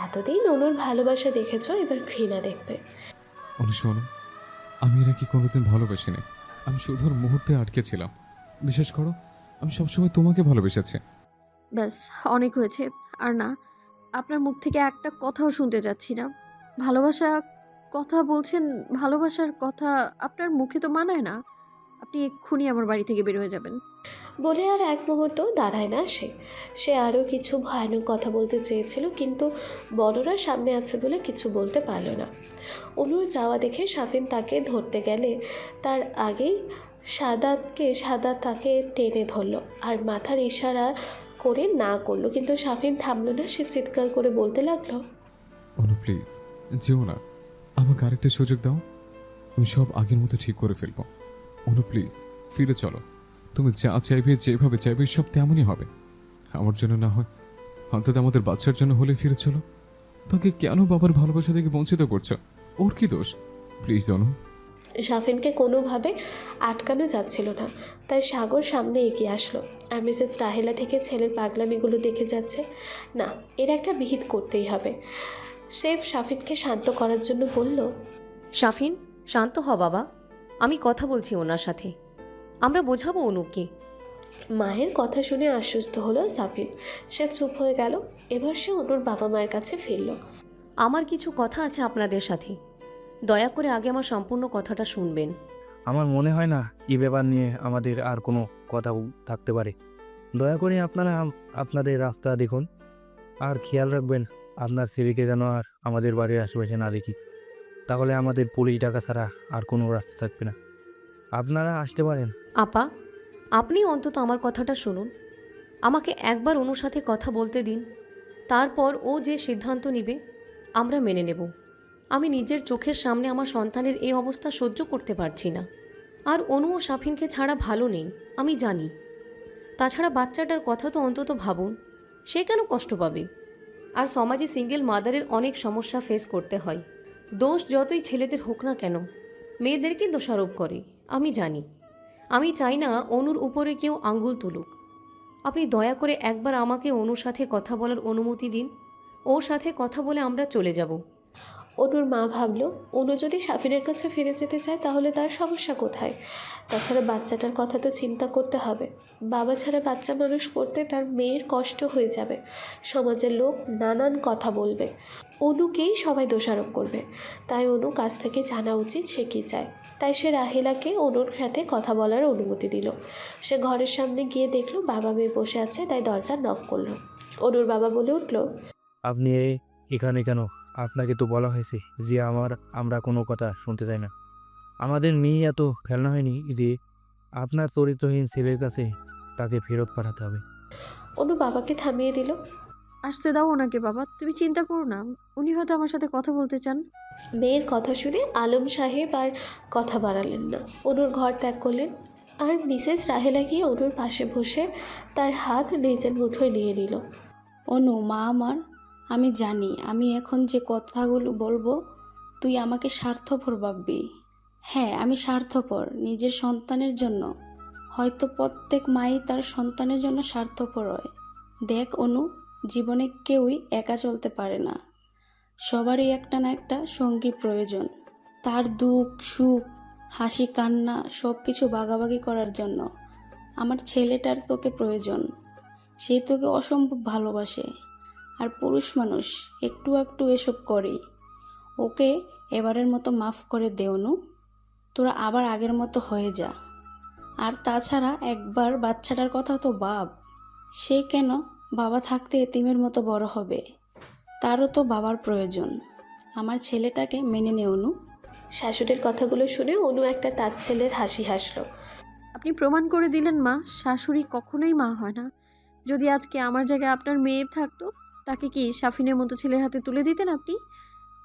এতদিন অনুর ভালোবাসা দেখেছ, এবার ঘৃণা দেখবে। অনু শোনো, আমি এর কি কোনোদিন ভালোবাসিনি। আমি শুধু ওর মুহূর্তে আটকে ছিলাম। বিশ্বাস করো, আমি সবসময় তোমাকে ভালোবেসেছি। ব্যাস, অনেক হয়েছে। আর না, আপনার মুখ থেকে একটা কথাও শুনতে যাচ্ছি না। ভালোবাসা কথা বলছেন, ভালোবাসার কথা আপনার মুখে তো মানায় না। আপনি এক্ষুনি আমার বাড়ি থেকে বের হয়ে যাবেন। বলে আর এক মুহূর্ত দাঁড়ায় না সে। সে আরও কিছু ভয়ানক কথা বলতে চেয়েছিল, কিন্তু বড়রা সামনে আছে বলে কিছু বলতে পারল না। অনুর যাওয়া দেখে সাফিন তাকে ধরতে গেলে তার আগেই সাদাত তাকে টেনে ধরল আর মাথার ইশারা করে না করলো, কিন্তু সাফিন থামলো না। সে চিৎকার করে বলতে লাগলো, অনু প্লিজ যেও না, আমাকে আরেকটা সুযোগ দাও। আমি সব আগের মতো ঠিক করে ফেলবো। অনু প্লিজ ফিরে চলো। তুমি যা চাইবে, যেভাবে চাইবে, সব তেমনই হবে। আমার জন্য না হয়, অন্তত আমাদের বাচ্চার জন্য হলে ফিরে চলো। তাকে কেন বাবার ভালোবাসা থেকে বঞ্চিত করছো? ওর কি দোষ? প্লিজ অনু। সাফিনকে কোনোভাবে আটকানো যাচ্ছিল না, তাই সাগর সামনে এগিয়ে আসলো আর মিসেস রাহেলা থেকে ছেলের পাগলামিগুলো দেখে যাচ্ছে। না, এর একটা বিহিত করতেই হবে। সেফ সাফিনকে শান্ত করার জন্য বলল, শাফিন, শান্ত হ বাবা। আমি কথা বলছি ওনার সাথে। আমরা বোঝাবো অনুকে। মায়ের কথা শুনে আশ্বস্ত হলো সাফিন। সে চুপ হয়ে গেল। এবার সে অনুর বাবা মায়ের কাছে ফিরল। আমার কিছু কথা আছে আপনাদের সাথে। দয়া করে আগে আমার সম্পূর্ণ কথাটা শুনবেন। আমার মনে হয় না এই ব্যাপার নিয়ে আমাদের আর কোনো কথা থাকতে পারে। দয়া করে আপনারা আপনাদের রাস্তা দেখুন, আর খেয়াল রাখবেন আপনার ছেলেকে যেন আর আমাদের বাড়ির আশেপাশে না দেখি। তাহলে আমাদের পুলিশ ডাকা ছাড়া আর কোনো রাস্তা থাকবে না। আপনারা আসতে পারেন। আপা, আপনি অন্তত আমার কথাটা শুনুন। আমাকে একবার অনুর সাথে কথা বলতে দিন। তারপর ও যে সিদ্ধান্ত নিবে আমরা মেনে নেব। আমি নিজের চোখের সামনে আমার সন্তানের এই অবস্থা সহ্য করতে পারছি না। আর অনু ও শাফিনকে ছাড়া ভালো নেই, আমি জানি। তাছাড়া বাচ্চাটার কথা তো অন্তত ভাবুন। সে কেন কষ্ট পাবে? আর সমাজে সিঙ্গেল মাদারের অনেক সমস্যা ফেস করতে হয়। দোষ যতই ছেলেদের হোক না কেন, মেয়েদেরকে দোষারোপ করে। আমি জানি। আমি চাই না অনুর উপরে কেউ আঙ্গুল তুলুক। আপনি দয়া করে একবার আমাকে অনুর সাথে কথা বলার অনুমতি দিন। ওর সাথে কথা বলে আমরা চলে যাব। অনুর মা ভাবল, অনু যদি সাফিনের কাছে ফিরে যেতে চায় তাহলে তার সমস্যা কোথায়? তাছাড়া বাচ্চাটার কথা তো চিন্তা করতে হবে। বাবা ছাড়া বাচ্চা মানুষ করতে তার মেয়ের কষ্ট হয়ে যাবে। সমাজের লোক নানান কথা বলবে, অনুকেই সবাই দোষারোপ করবে। তাই অনু কাছ থেকে জানা উচিত সে কী চায়। তাই সে রাহেলাকে অনুর সাথে কথা বলার অনুমতি দিল। সে ঘরের সামনে গিয়ে দেখলো বাবা মেয়ে বসে আছে, তাই দরজা নক করলো। অনুর বাবা বলে উঠল, আপনি এখানে কেন? আপনাকে তো বলা হয়েছে যে আমরা কোনো কথা শুনতে চাই না। আমাদের মেয়ে এত খেলনা হয়নি যে আপনার চরিত্রহীন ছেলের কাছে তাকে ফেরত পাঠাতে হবে। অনু বাবাকে থামিয়ে দিল। আসতে দাও ওনাকে বাবা, তুমি চিন্তা করো না। উনি হয়তো আমার সাথে কথা বলতে চান। মেয়ের কথা শুনে আলম সাহেব আর কথা বাড়ালেন না, অনুর ঘর ত্যাগ করলেন। আর মিসেস রাহেলা গিয়ে অনুর পাশে বসে তার হাত নিজের মুঠোয় নিয়ে নিল। অনু মা আমার, আমি জানি আমি এখন যে কথাগুলো বলবো তুই আমাকে স্বার্থপর ভাববি। হ্যাঁ, আমি স্বার্থপর নিজের সন্তানের জন্য। হয়তো প্রত্যেক মাই তার সন্তানের জন্য স্বার্থপর হয়। দেখ অনু, জীবনে কেউই একা চলতে পারে না। সবারই একটা না একটা সঙ্গীর প্রয়োজন, তার দুঃখ সুখ হাসি কান্না সব কিছু ভাগাভাগি করার জন্য। আমার ছেলেটার তোকে প্রয়োজন। সে তোকে অসম্ভব ভালোবাসে। আর পুরুষ মানুষ একটু একটু এসব করেই। ওকে এবারের মতো মাফ করে দে অনু, তোরা আবার আগের মতো হয়ে যা। আর তাছাড়া একবার বাচ্চাটার কথা তো ভাব। সে কেন বাবা থাকতে এতিমের মতো বড় হবে? তারও তো বাবার প্রয়োজন। আমার ছেলেটাকে মেনে নে অনু। শাশুড়ির কথাগুলো শুনে অনু একটা তাচ্ছেলের হাসি হাসলো। আপনি প্রমাণ করে দিলেন মা, শাশুড়ি কখনোই মা হয় না। যদি আজকে আমার জায়গায় আপনার মেয়ে থাকতো, তাকে কি সাফিনের মতো ছেলের হাতে তুলে দিতেন আপনি?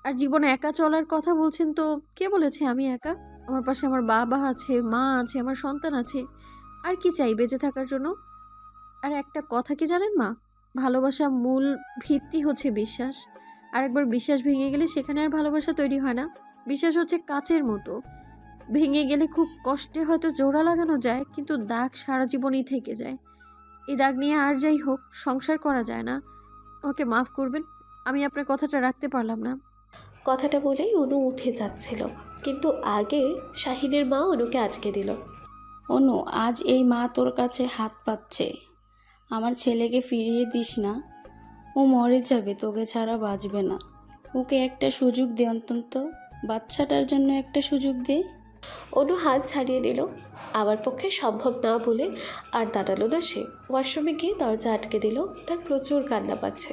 আর জীবনে একা চলার কথা বলছেন, তো কে বলেছে আমি একা? আমার পাশে আমার বাবা আছে, মা আছে, আমার সন্তান আছে। আর কি চাই বেঁচে থাকার জন্য? আর একটা কথা কি জানেন মা, ভালোবাসা মূল ভিত্তি হচ্ছে বিশ্বাস। আর একবার বিশ্বাস ভেঙে গেলে সেখানে আর ভালোবাসা তৈরি হয় না। বিশ্বাস হচ্ছে কাচের মতো, ভেঙে গেলে খুব কষ্টে হয়তো জোড়া লাগানো যায়, কিন্তু দাগ সারা জীবনই থেকে যায়। এই দাগ নিয়ে আর যাই হোক সংসার করা যায় না। আমাকে মাফ করবেন, আমি আপনার কথাটা রাখতে পারলাম না। কথাটা বলেই অনু উঠে যাচ্ছিল, কিন্তু আগে শাহিনের মা অনুকে আটকে দিল। অনু, আজ এই মা তোর কাছে হাত পাচ্ছে। আমার ছেলেকে ফিরিয়ে দিস না। ও মরে যাবে, তোকে ছাড়া বাঁচবে না। ওকে একটা সুযোগ দে অন্তত, বাচ্চাটার জন্য একটা সুযোগ দে। অনু হাত ছাড়িয়ে নিল। আমার পক্ষে সম্ভব না বলে আর দাঁড়ালো না সে। ওয়াশরুমে গিয়ে দরজা আটকে দিল। তার প্রচুর কান্না পাচ্ছে,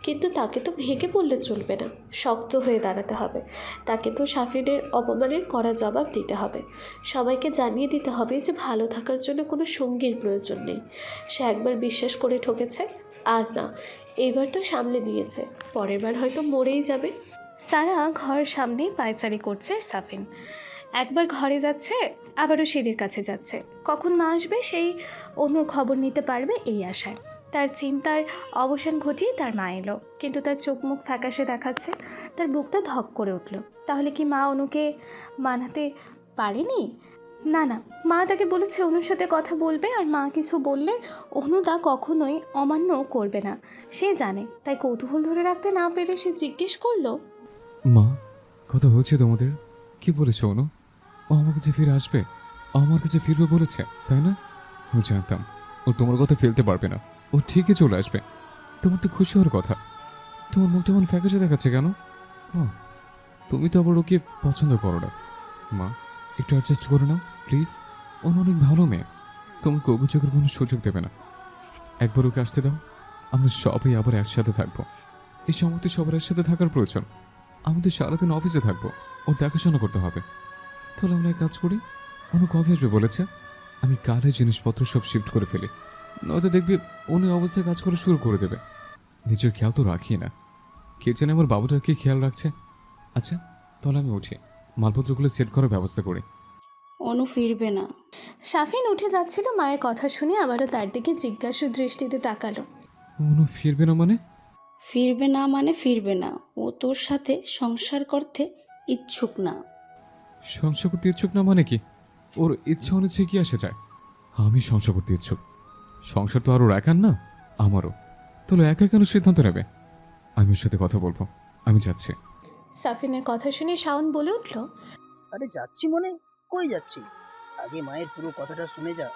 কিন্তু তাকে তো ভেঙে পড়লে চলবে না, শক্ত হয়ে দাঁড়াতে হবে। তাকে তো সাফিনের অপমানের কড়া জবাব দিতে হবে। সবাইকে জানিয়ে দিতে হবে যে ভালো থাকার জন্য কোনো সঙ্গীর প্রয়োজন নেই। সে একবার বিশ্বাস করে ঠকেছে, আর না, এবার তো সামলে নিয়েছে, পরের বার হয়তো মরেই যাবে। সারা ঘর সামনেই পায়চারি করছে সাফিন। একবার ঘরে যাচ্ছে, আবারও সিঁড়ির কাছে যাচ্ছে। কখন মা আসবে সেই অনুর খবর নিতে পারবে এই আশায়। তার চিন্তার অবসান ঘটিয়ে তার মা এলো, কিন্তু তার চোখ মুখ ফ্যাকাশে দেখাচ্ছে। তার বুকটা ধক করে উঠল। তাহলে কি মা অনুকে মানাতে পারেনি? না না, মা তাকে বলেছে অনুর সাথে কথা বলবে, আর মা কিছু বললে অনু তা কখনোই অমান্য করবে না, সে জানে। তাই কৌতূহল ধরে রাখতে না পেরে সে জিজ্ঞেস করলো, মা, কথা হয়েছে তোমাদের? কি বলেছে অনু? ও আমার কাছে ফিরে আসবে, আমার কাছে ফিরবে বলেছে, তাই না? আমি জানতাম ও তোমার কথা ফেলতে পারবে না, ও ঠিকই চলে আসবে। তোমার তো খুশি হওয়ার কথা। তোমার মুখটা এমন ফ্যাকাশে দেখাচ্ছে কেন? ও, তুমি তো আবার ওকে পছন্দ করো না। মা, একটু অ্যাডজাস্ট করে নাও প্লিজ। ও অনেক ভালো মেয়ে, তোমাকে অভিযোগের কোনো সুযোগ দেবে না। একবার ওকে আসতে দাও, আমরা সবাই আবার একসাথে থাকবো। এই সমস্ত সবার একসাথে থাকার প্রয়োজন। আমাদের সারাদিন অফিসে থাকবো, ওর দেখাশোনা করতে হবে। তাহলে আমরা এক কাজ করি, অনু কবে আসবে বলেছে? আমি কালে জিনিসপত্র সব শিফট করে ফেলি, নয়তো দেখবি উনি অবস্থায় কাজ করা শুরু করে দেবে। নিজের খেয়াল তো রাখি না, কে জানে আমার বাবুটার কি খেয়াল রাখছে। আচ্ছা, তাহলে আমি উঠি, মালপত্রগুলো সেট করার ব্যবস্থা করি। অনু ফিরবে না। সাফিন উঠে যাচ্ছিল। মায়ের কথা শুনে আবারও তার দিকে জিজ্ঞাসু দৃষ্টিতে তাকালো। অনু ফিরবে না মানে? ফিরবে না মানে ফিরবে না। ও তোর সাথে সংসার করতে ইচ্ছুক না। সংসার করতে ইচ্ছুক না মানে কি? ওর ইচ্ছা অনিচ্ছে কি আসে যায়? আমি সংসার করতে ইচ্ছুক। সংসার তো আর ওর একার না, আমারও। তাহলে একা কেন সিদ্ধান্ত নেবে? আমি ওর সাথে কথা বলবো, আমি যাচ্ছি। সাফিনের কথা শুনে শাওন বলে উঠল, আরে যাচ্ছি মনে, কই যাচ্ছিস? আগে মায়ের পুরো কথাটা শুনে যা।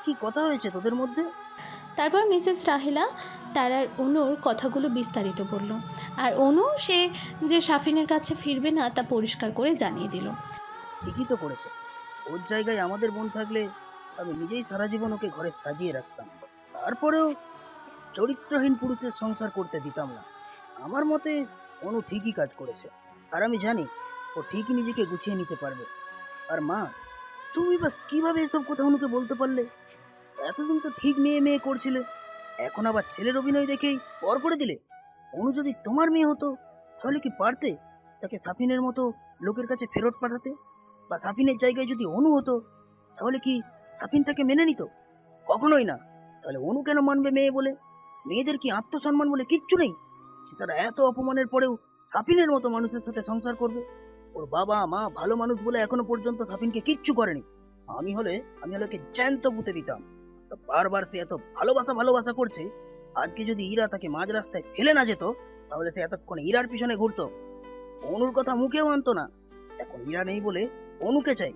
কি কথা হয়েছে তোদের মধ্যে? তারপর মিসেস রাহেলা তার আর অনুর কথাগুলো বিস্তারিত বলল। আর অনু সে যে সাফিনের কাছে ফিরবে না তা পরিষ্কার করে জানিয়ে দিল। ঠিকই তো করেছে। ওর জায়গায় আমাদের বোন থাকলে আমি নিজেই সারা জীবন ওকে ঘরে সাজিয়ে রাখতাম, তারপরেও চরিত্রহীন পুরুষের সংসার করতে দিতাম না। আমার মতে অনু ঠিকই কাজ করেছে, আর আমি জানি ও ঠিকই নিজেকে গুছিয়ে নিতে পারবে। আর মা, তুমি বা কিভাবে এসব কথা অনুকে বলতে পারলে? এতদিন তো ঠিক মেয়ে মেয়ে করছিলে, এখন আবার ছেলের অভিনয় দেখেই পর করে দিলে। অনু যদি তোমার মেয়ে হতো, তাহলে কি পারতে তাকে সাফিনের মতো লোকের কাছে ফেরত পাঠাতে? বা সাফিনের জায়গায় যদি অনু হতো, তাহলে কি সাফিন তাকে মেনে নিত? কখনোই না। তাহলে অনু কেন মানবে মেয়ে বলে? মেয়েদের কি আত্মসম্মান বলে কিচ্ছু নেই, যে তারা এত অপমানের পরেও সাফিনের মতো মানুষের সাথে সংসার করবে? ওর বাবা মা ভালো মানুষ বলে এখনো পর্যন্ত সাফিনকে কিচ্ছু করেনি। আমি হলে ওকে জ্যান্ত পুঁতে দিতাম। বারবার সে এত ভালোবাসা ভালোবাসা করছে, আজকে যদি ইরা তাকে মাঝ রাস্তায় ফেলে না যেত, তাহলে সে এতক্ষণ ইরার পিছনে ঘুরতো, অনুর কথা মুখেও আনতো না। এখন ইরা নেই বলে অনুকে চাই।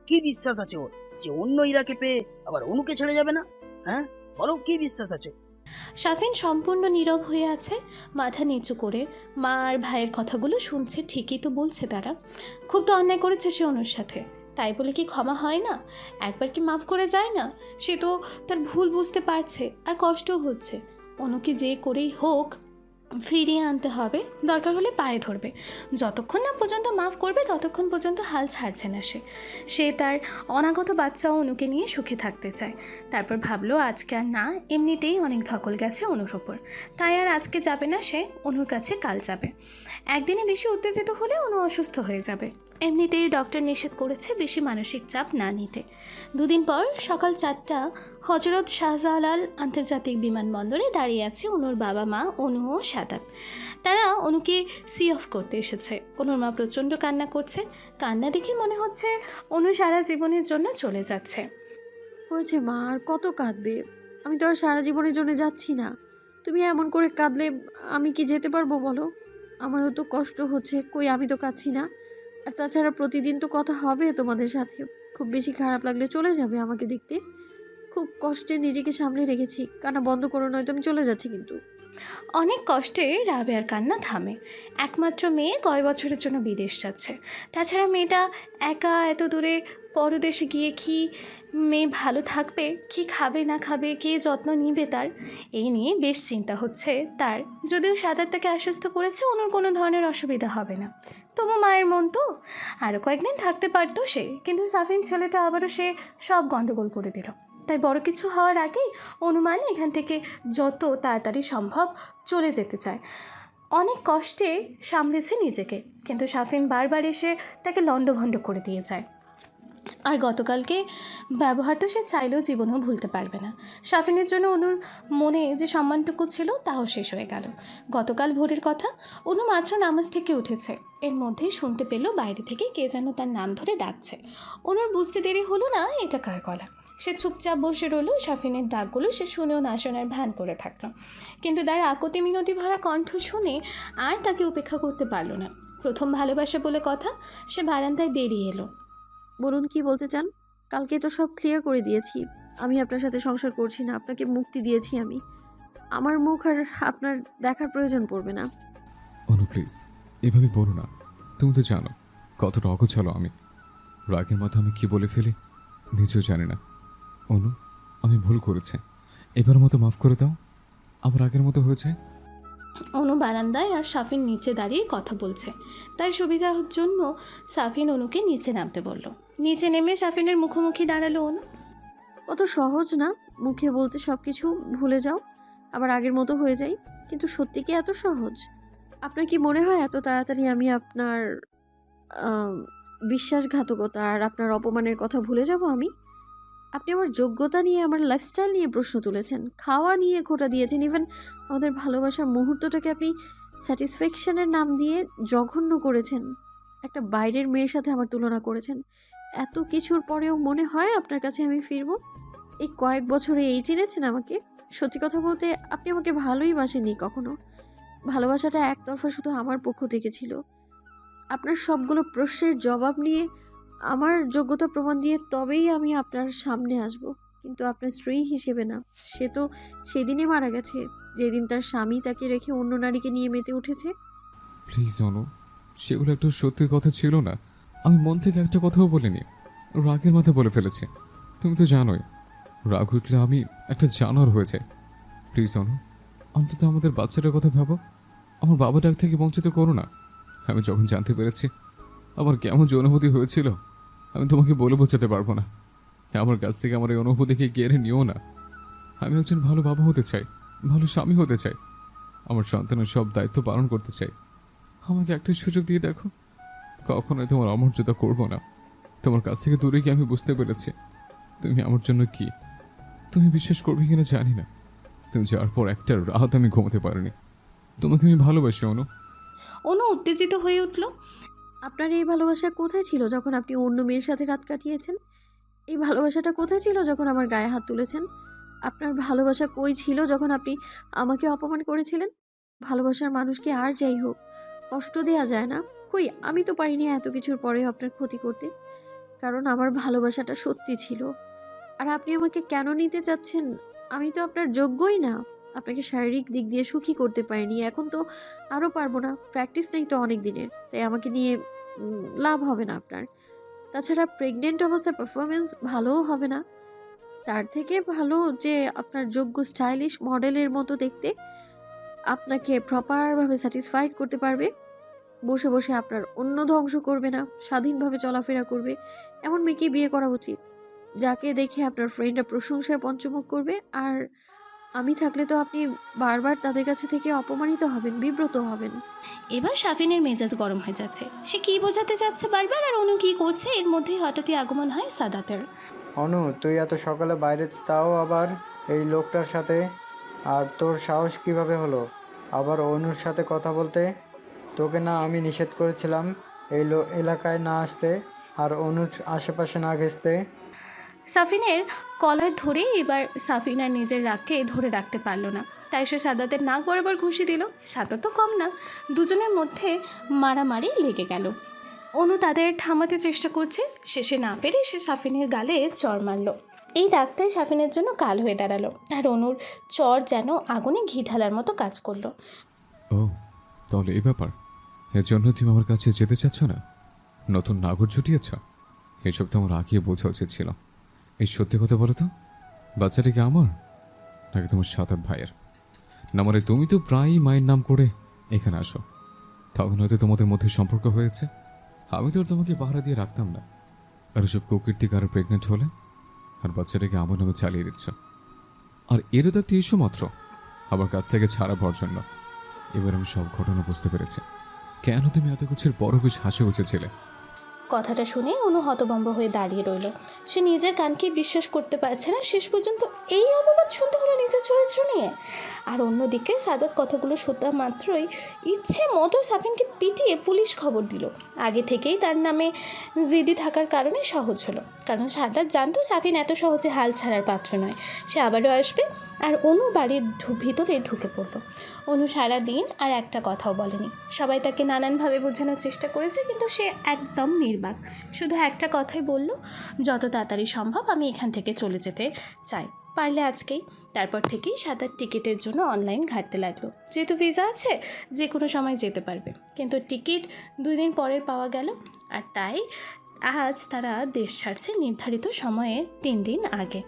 কি বিশ্বাস আছে ওর যে অন্য ইরাকে পেয়ে আবার অনুকে ছেড়ে যাবে না? হ্যাঁ, বলো কি বিশ্বাস আছে? সাফিন সম্পূর্ণ নীরব হয়ে আছে, মাথা নিচু করে। মা আর ভাইয়ের কথাগুলো শুনছে, ঠিকই তো বলছে তারা। খুব তো অন্যায় করেছে সে অনুর সাথে, তাই বলে কি ক্ষমা হয় না? একবার কি মাফ করে যায় না? সে তো তার ভুল বুঝতে পারছে, আর কষ্টও হচ্ছে। অনুকে যে করেই হোক ফিরিয়ে আনতে হবে, দরকার হলে পায়ে ধরবে। যতক্ষণ না পর্যন্ত মাফ করবে ততক্ষণ পর্যন্ত হাল ছাড়ছে না সে। সে তার অনাগত বাচ্চা অনুকে নিয়ে সুখে থাকতে চায়। তারপর ভাবলো আজকে আর না, এমনিতেই অনেক ধকল গেছে অনুর ওপর, তাই আর আজকে যাবে না সে, অনুর কাছে কাল যাবে। একদিনে বেশি উত্তেজিত হলে অনু অসুস্থ হয়ে যাবে। এমনিতেই ডক্টর নিষেধ করেছে বেশি মানসিক চাপ না নিতে। দুদিন পর সকাল 4টা হজরত শাহজালাল আন্তর্জাতিক বিমানবন্দরে দাঁড়িয়ে আছে অনুর বাবা মা অনু ও সাদাত। তারা অনুকে সি অফ করতে এসেছে। অনুর মা প্রচণ্ড কান্না করছে। কান্না দেখে মনে হচ্ছে অনু সারা জীবনের জন্য চলে যাচ্ছে। হয়েছে মা, আর কত কাঁদবে? আমি তো আর সারা জীবনের জন্য যাচ্ছি না। তুমি এমন করে কাঁদলে আমি কি যেতে পারবো বলো? আমারও তো কষ্ট হচ্ছে, কই আমি তো কাঁদছি না। আর তাছাড়া প্রতিদিন তো কথা হবে তোমাদের সাথে। খুব বেশি খারাপ লাগলে চলে যাবে আমাকে দেখতে। খুব কষ্টে নিজেকে সামলে রেখেছি, কান্না বন্ধ করো নয়তো আমি চলে যাচ্ছি কিন্তু। অনেক কষ্টে রাবেয়ার কান্না থামে। একমাত্র মেয়ে কয় বছরের জন্য বিদেশ যাচ্ছে। তাছাড়া মেয়েটা একা এত দূরে পরদেশে গিয়ে কি মেয়ে ভালো থাকবে, কি খাবে না খাবে, কে যত্ন নিবে তার, এই নিয়ে বেশ চিন্তা হচ্ছে তার। যদিও সাদাত তাকে আশ্বস্ত করেছে ওনার কোনো ধরনের অসুবিধা হবে না, তবু মায়ের মন তো, আরও কয়েকদিন থাকতে পারতো সে। কিন্তু সাফিন ছেলেটা আবারও সে সব গন্ডগোল করে দিল। তাই বড় কিছু হওয়ার আগেই অনুমান এখান থেকে যত তাড়াতাড়ি সম্ভব চলে যেতে চায়। অনেক কষ্টে সামলেছে নিজেকে, কিন্তু সাফিন বারবার এসে তাকে লণ্ডভণ্ড করে দিয়ে যায়। আর গতকালকে ব্যবহার তো সে চাইলেও জীবনেও ভুলতে পারবে না। সাফিনের জন্য অনুর মনে যে সম্মানটুকু ছিল তাও শেষ হয়ে গেল। গতকাল ভোরের কথা, অনু মাত্র নামাজ থেকে উঠেছে, এর মধ্যেই শুনতে পেল বাইরে থেকে কে যেন তার নাম ধরে ডাকছে। অনুর বুঝতে দেরি হলো না এটা কার গলা। সে চুপচাপ বসে রইল। সাফিনের ডাকগুলো সে শুনেও না শোনার ভান করে থাকলো, কিন্তু তার আকতি মিনতি ভরা কণ্ঠ শুনে আর তাকে উপেক্ষা করতে পারল না। প্রথম ভালোবাসা বলে কথা, সে বারান্দায় বেরিয়ে এলো। বলুন কি বলতে চান? কালকে তো সব ক্লিয়ার করে দিয়েছি। আমি আপনার সাথে সংসার করছি না, আপনাকে মুক্তি দিয়েছি আমি। আমার মুখ আর আপনার দেখার প্রয়োজন পড়বে না। অনু প্লিজ এভাবে বলো না। তুমি তো জানো কতটা অগোছালো আমি। রাগের মাথা আমি কি বলে ফেলি নিজেও জানি না। অনু আমি ভুল করেছি, এবার মতো মাফ করে দাও। আবার আগের মতো হয়েছে। অনু বারান্দায় আর সাফিন নিচে দাঁড়িয়ে কথা বলছে, তাই সুবিধার জন্য সাফিন অনুকে নিচে নামতে বলল। নিচে নেমে সাফিনের মুখোমুখি দাঁড়ালো অনু। অত সহজ না মুখে বলতে সব কিছু ভুলে যাও, আবার আগের মতো হয়ে যাই, কিন্তু সত্যি কি এত সহজ? আপনার কি মনে হয় এত তাড়াতাড়ি আমি আপনার আম, বিশ্বাসঘাতকতা আর আপনার অপমানের কথা ভুলে যাব আমি? আপনি আমার যোগ্যতা নিয়ে, আমার লাইফস্টাইল নিয়ে প্রশ্ন তুলেছেন, খাওয়া নিয়ে খোঁটা দিয়েছেন, ইভেন আমাদের ভালোবাসার মুহূর্তটাকে আপনি স্যাটিসফ্যাকশনের নাম দিয়ে জঘন্য করেছেন। একটা বাইরের মেয়ের সাথে আমার তুলনা করেছেন। এত কিছুর পরেও মনে হয় আপনার কাছে আমি ফিরবো? এই কয়েক বছরে এই চিনেছেন আমাকে? সত্যি কথা বলতে আপনি আমাকে ভালোই বাসেননি কখনো। ভালোবাসাটা একতরফা শুধু আমার পক্ষ থেকে ছিল। আপনার সবগুলো প্রশ্নের জবাব নিয়ে, আমার যোগ্যতা প্রমাণ দিয়ে তবেই আমি আপনার সামনে আসব, কিন্তু আপনার স্ত্রী হিসেবে না। সে তো সেদিনই মারা গেছে, যেদিন তার স্বামী তাকে রেখে অন্য নারীকে নিয়ে মেতে উঠেছে। প্লিজ অনু, সেগুলো একটা সত্যি কথা ছিল না। আমি মন থেকে একটা কথাও বলিনি, রাগের মাথা বলে ফেলেছি। তুমি তো জানোই রাগ উঠলে আমি একটা জানোয়ার হয়ে যাই। প্লিজ অনু, অন্তত আমাদের বাচ্চাটার কথা ভাবো। আমার বাবা ডাক থেকে বঞ্চিত করো না। আমি যখন জানতে পেরেছি আমার কেমন যে অনুভূতি হয়েছিল আমি তোমাকে বলে বোঝাতে পারবো না। আমার কাছ থেকে আমার এই অনুভূতিকে কেড়ে নিও না। আমি একজন ভালো বাবা হতে চাই, ভালো স্বামী হতে চাই, আমার সন্তানের সব দায়িত্ব পালন করতে চাই। আমাকে একটা সুযোগ দিয়ে দেখো। কখনোই তোমার অমর্যাদা করবো না। তোমার কাছ থেকে দূরে গিয়ে আমি বুঝতে পেরেছি তুমি আমার জন্য কি। তুমি বিশ্বাস করবে কিনা জানি না, তুমি যাওয়ার পর একটা রাত আমি ঘুমোতে পারিনি। তোমাকে আমি ভালোবাসি অনু। অনু উত্তেজিত হয়ে উঠল। আপনার এই ভালোবাসা কোথায় ছিল যখন আপনি অন্য মেয়ের সাথে রাত কাটিয়েছেন? এই ভালোবাসাটা কোথায় ছিল যখন আমার গায়ে হাত তুলেছেন? আপনার ভালোবাসা কই ছিল যখন আপনি আমাকে অপমান করেছিলেন? ভালোবাসার মানুষকে আর যাই হোক কষ্ট দেয়া যায় না। কই আমি তো পারিনি এত কিছুর পরেও আপনার ক্ষতি করতে, কারণ আমার ভালোবাসাটা সত্যি ছিল। আর আপনি আমাকে কেন নিতে চাচ্ছেন? আমি তো আপনার যোগ্যই না। আপনাকে শারীরিক দিক দিয়ে সুখী করতে পারিনি, এখন তো আরও পারবো না। প্র্যাকটিস নেই তো অনেক দিনের, তাই আমাকে নিয়ে লাভ হবে না আপনার। তাছাড়া প্রেগনেন্ট অবস্থায় পারফরমেন্স ভালোও হবে না। তার থেকে ভালো যে আপনার যোগ্য স্টাইলিশ মডেলের মতো দেখতে, আপনাকে প্রপারভাবে স্যাটিসফাইড করতে পারবে, বসে বসে আপনার অন্য ধ্বংস করবে না, স্বাধীনভাবে চলাফেরা করবে, এমন মেয়েকে বিয়ে করা উচিত, যাকে দেখে আপনার ফ্রেন্ডরা প্রশংসায় পঞ্চমুখ করবে। আর আমি থাকলে তো আপনি বারবার তাদের কাছে থেকে অপমানিত হবেন, বিব্রত হবেন। এবার সাফিনের মেজাজ গরম হয়ে যাচ্ছে। সে কি বোঝাতে চাচ্ছে বারবার, আর অনু কি করছে এর মধ্যেই হঠাৎই আগমন হয় সাদাতের। অনু, তুই এত সকালে বাইরে, তাও আবার এই লোকটার সাথে? আর তোর সাহস কিভাবে হলো আবার অনুর সাথে কথা বলতে? তোকে না আমি নিষেধ করেছিলাম এই এলাকায় না আসতে আর অনুর আশেপাশে না ঘেঁচতে? সাফিনের কলার ধরে এবার সাফিনা নিজের রাগকে ধরে রাখতে পারল না, তাই সে সাদাতের নাক বরাবর ঘুষি দিল। সাদা তো কম না, দুজনের মধ্যে মারামারি লেগে গেল। অনু তাদের থামাতে চেষ্টা করছে, শেষে না পেরে সে সাফিনের গালে চড় মারল। এই রাগটাই সাফিনের জন্য কাল হয়ে দাঁড়ালো, আর অনুর চর যেন আগুনে ঘি ঢালার মতো কাজ করলো। ও তাহলে এই ব্যাপার, এর জন্য তুমি আমার কাছে যেতে চাচ্ছ না? নতুন নাগর জুটিয়েছ? এসব তো আমার আগিয়ে বোঝা উচিত ছিল। এই সত্যি কথা বলো তো, বাচ্চাটা কি আমার নাকি তোমার সাতাত ভাইয়ের? না মানে তুমি তো প্রায়ই মায়ের নাম করে এখানে আসো, তখন হয়তো তোমাদের মধ্যে সম্পর্ক হয়েছে। আমি তো আর তোমাকে পাহারা দিয়ে রাখতাম না। আর এসব কুকীর্তি কারো প্রেগনেন্ট হলে আর বাচ্চাটাকে আমার নামে চালিয়ে দিচ্ছ। আর এরও তো একটা ইস্যু মাত্র, আমার কাছ থেকে ছাড়া পাওয়ার জন্য। এবার আমি সব ঘটনা বুঝতে পেরেছি, কেন তুমি এত কিছুর পরও বেশ হাসি বসেছিলে। কথাটা শুনে অনু হতভম্ব হয়ে দাঁড়িয়ে রইল। সে নিজের কানকে বিশ্বাস করতে পারছে না, শেষ পর্যন্ত এই অপবাদ শুনতে হলো নিজের চরিত্র নিয়ে। আর অন্যদিকে সাদাত কথাগুলো শোনা মাত্রই ইচ্ছে মতো সাফিনকে পিটিয়ে পুলিশ খবর দিল। আগে থেকেই তার নামে জিডি থাকার কারণে সহজ হলো, কারণ সাদাত জানতো সাফিন এত সহজে হাল ছাড়ার পাত্র নয়, সে আবারও আসবে। আর অনু বাড়ির ভিতরে ঢুকে পড়ল। অনু সারা দিন আর একটা কথাও বলেনি। সবাই তাকে নানানভাবে বোঝানোর চেষ্টা করেছে, কিন্তু সে একদম নির্বাক। শুধু একটা কথাই বলল, যত তাড়াতাড়ি সম্ভব আমি এখান থেকে চলে যেতে চাই, পারলে আজকেই। তারপর থেকেই সাদাত টিকিটের জন্য অনলাইন ঘাঁটতে লাগলো। যেহেতু ভিসা আছে, যে কোনো সময় যেতে পারবে, কিন্তু টিকিট 2 দিন পরের পাওয়া গেল। আর তাই আজ তারা দেশ ছাড়ছে নির্ধারিত সময়ে 3 দিন আগে।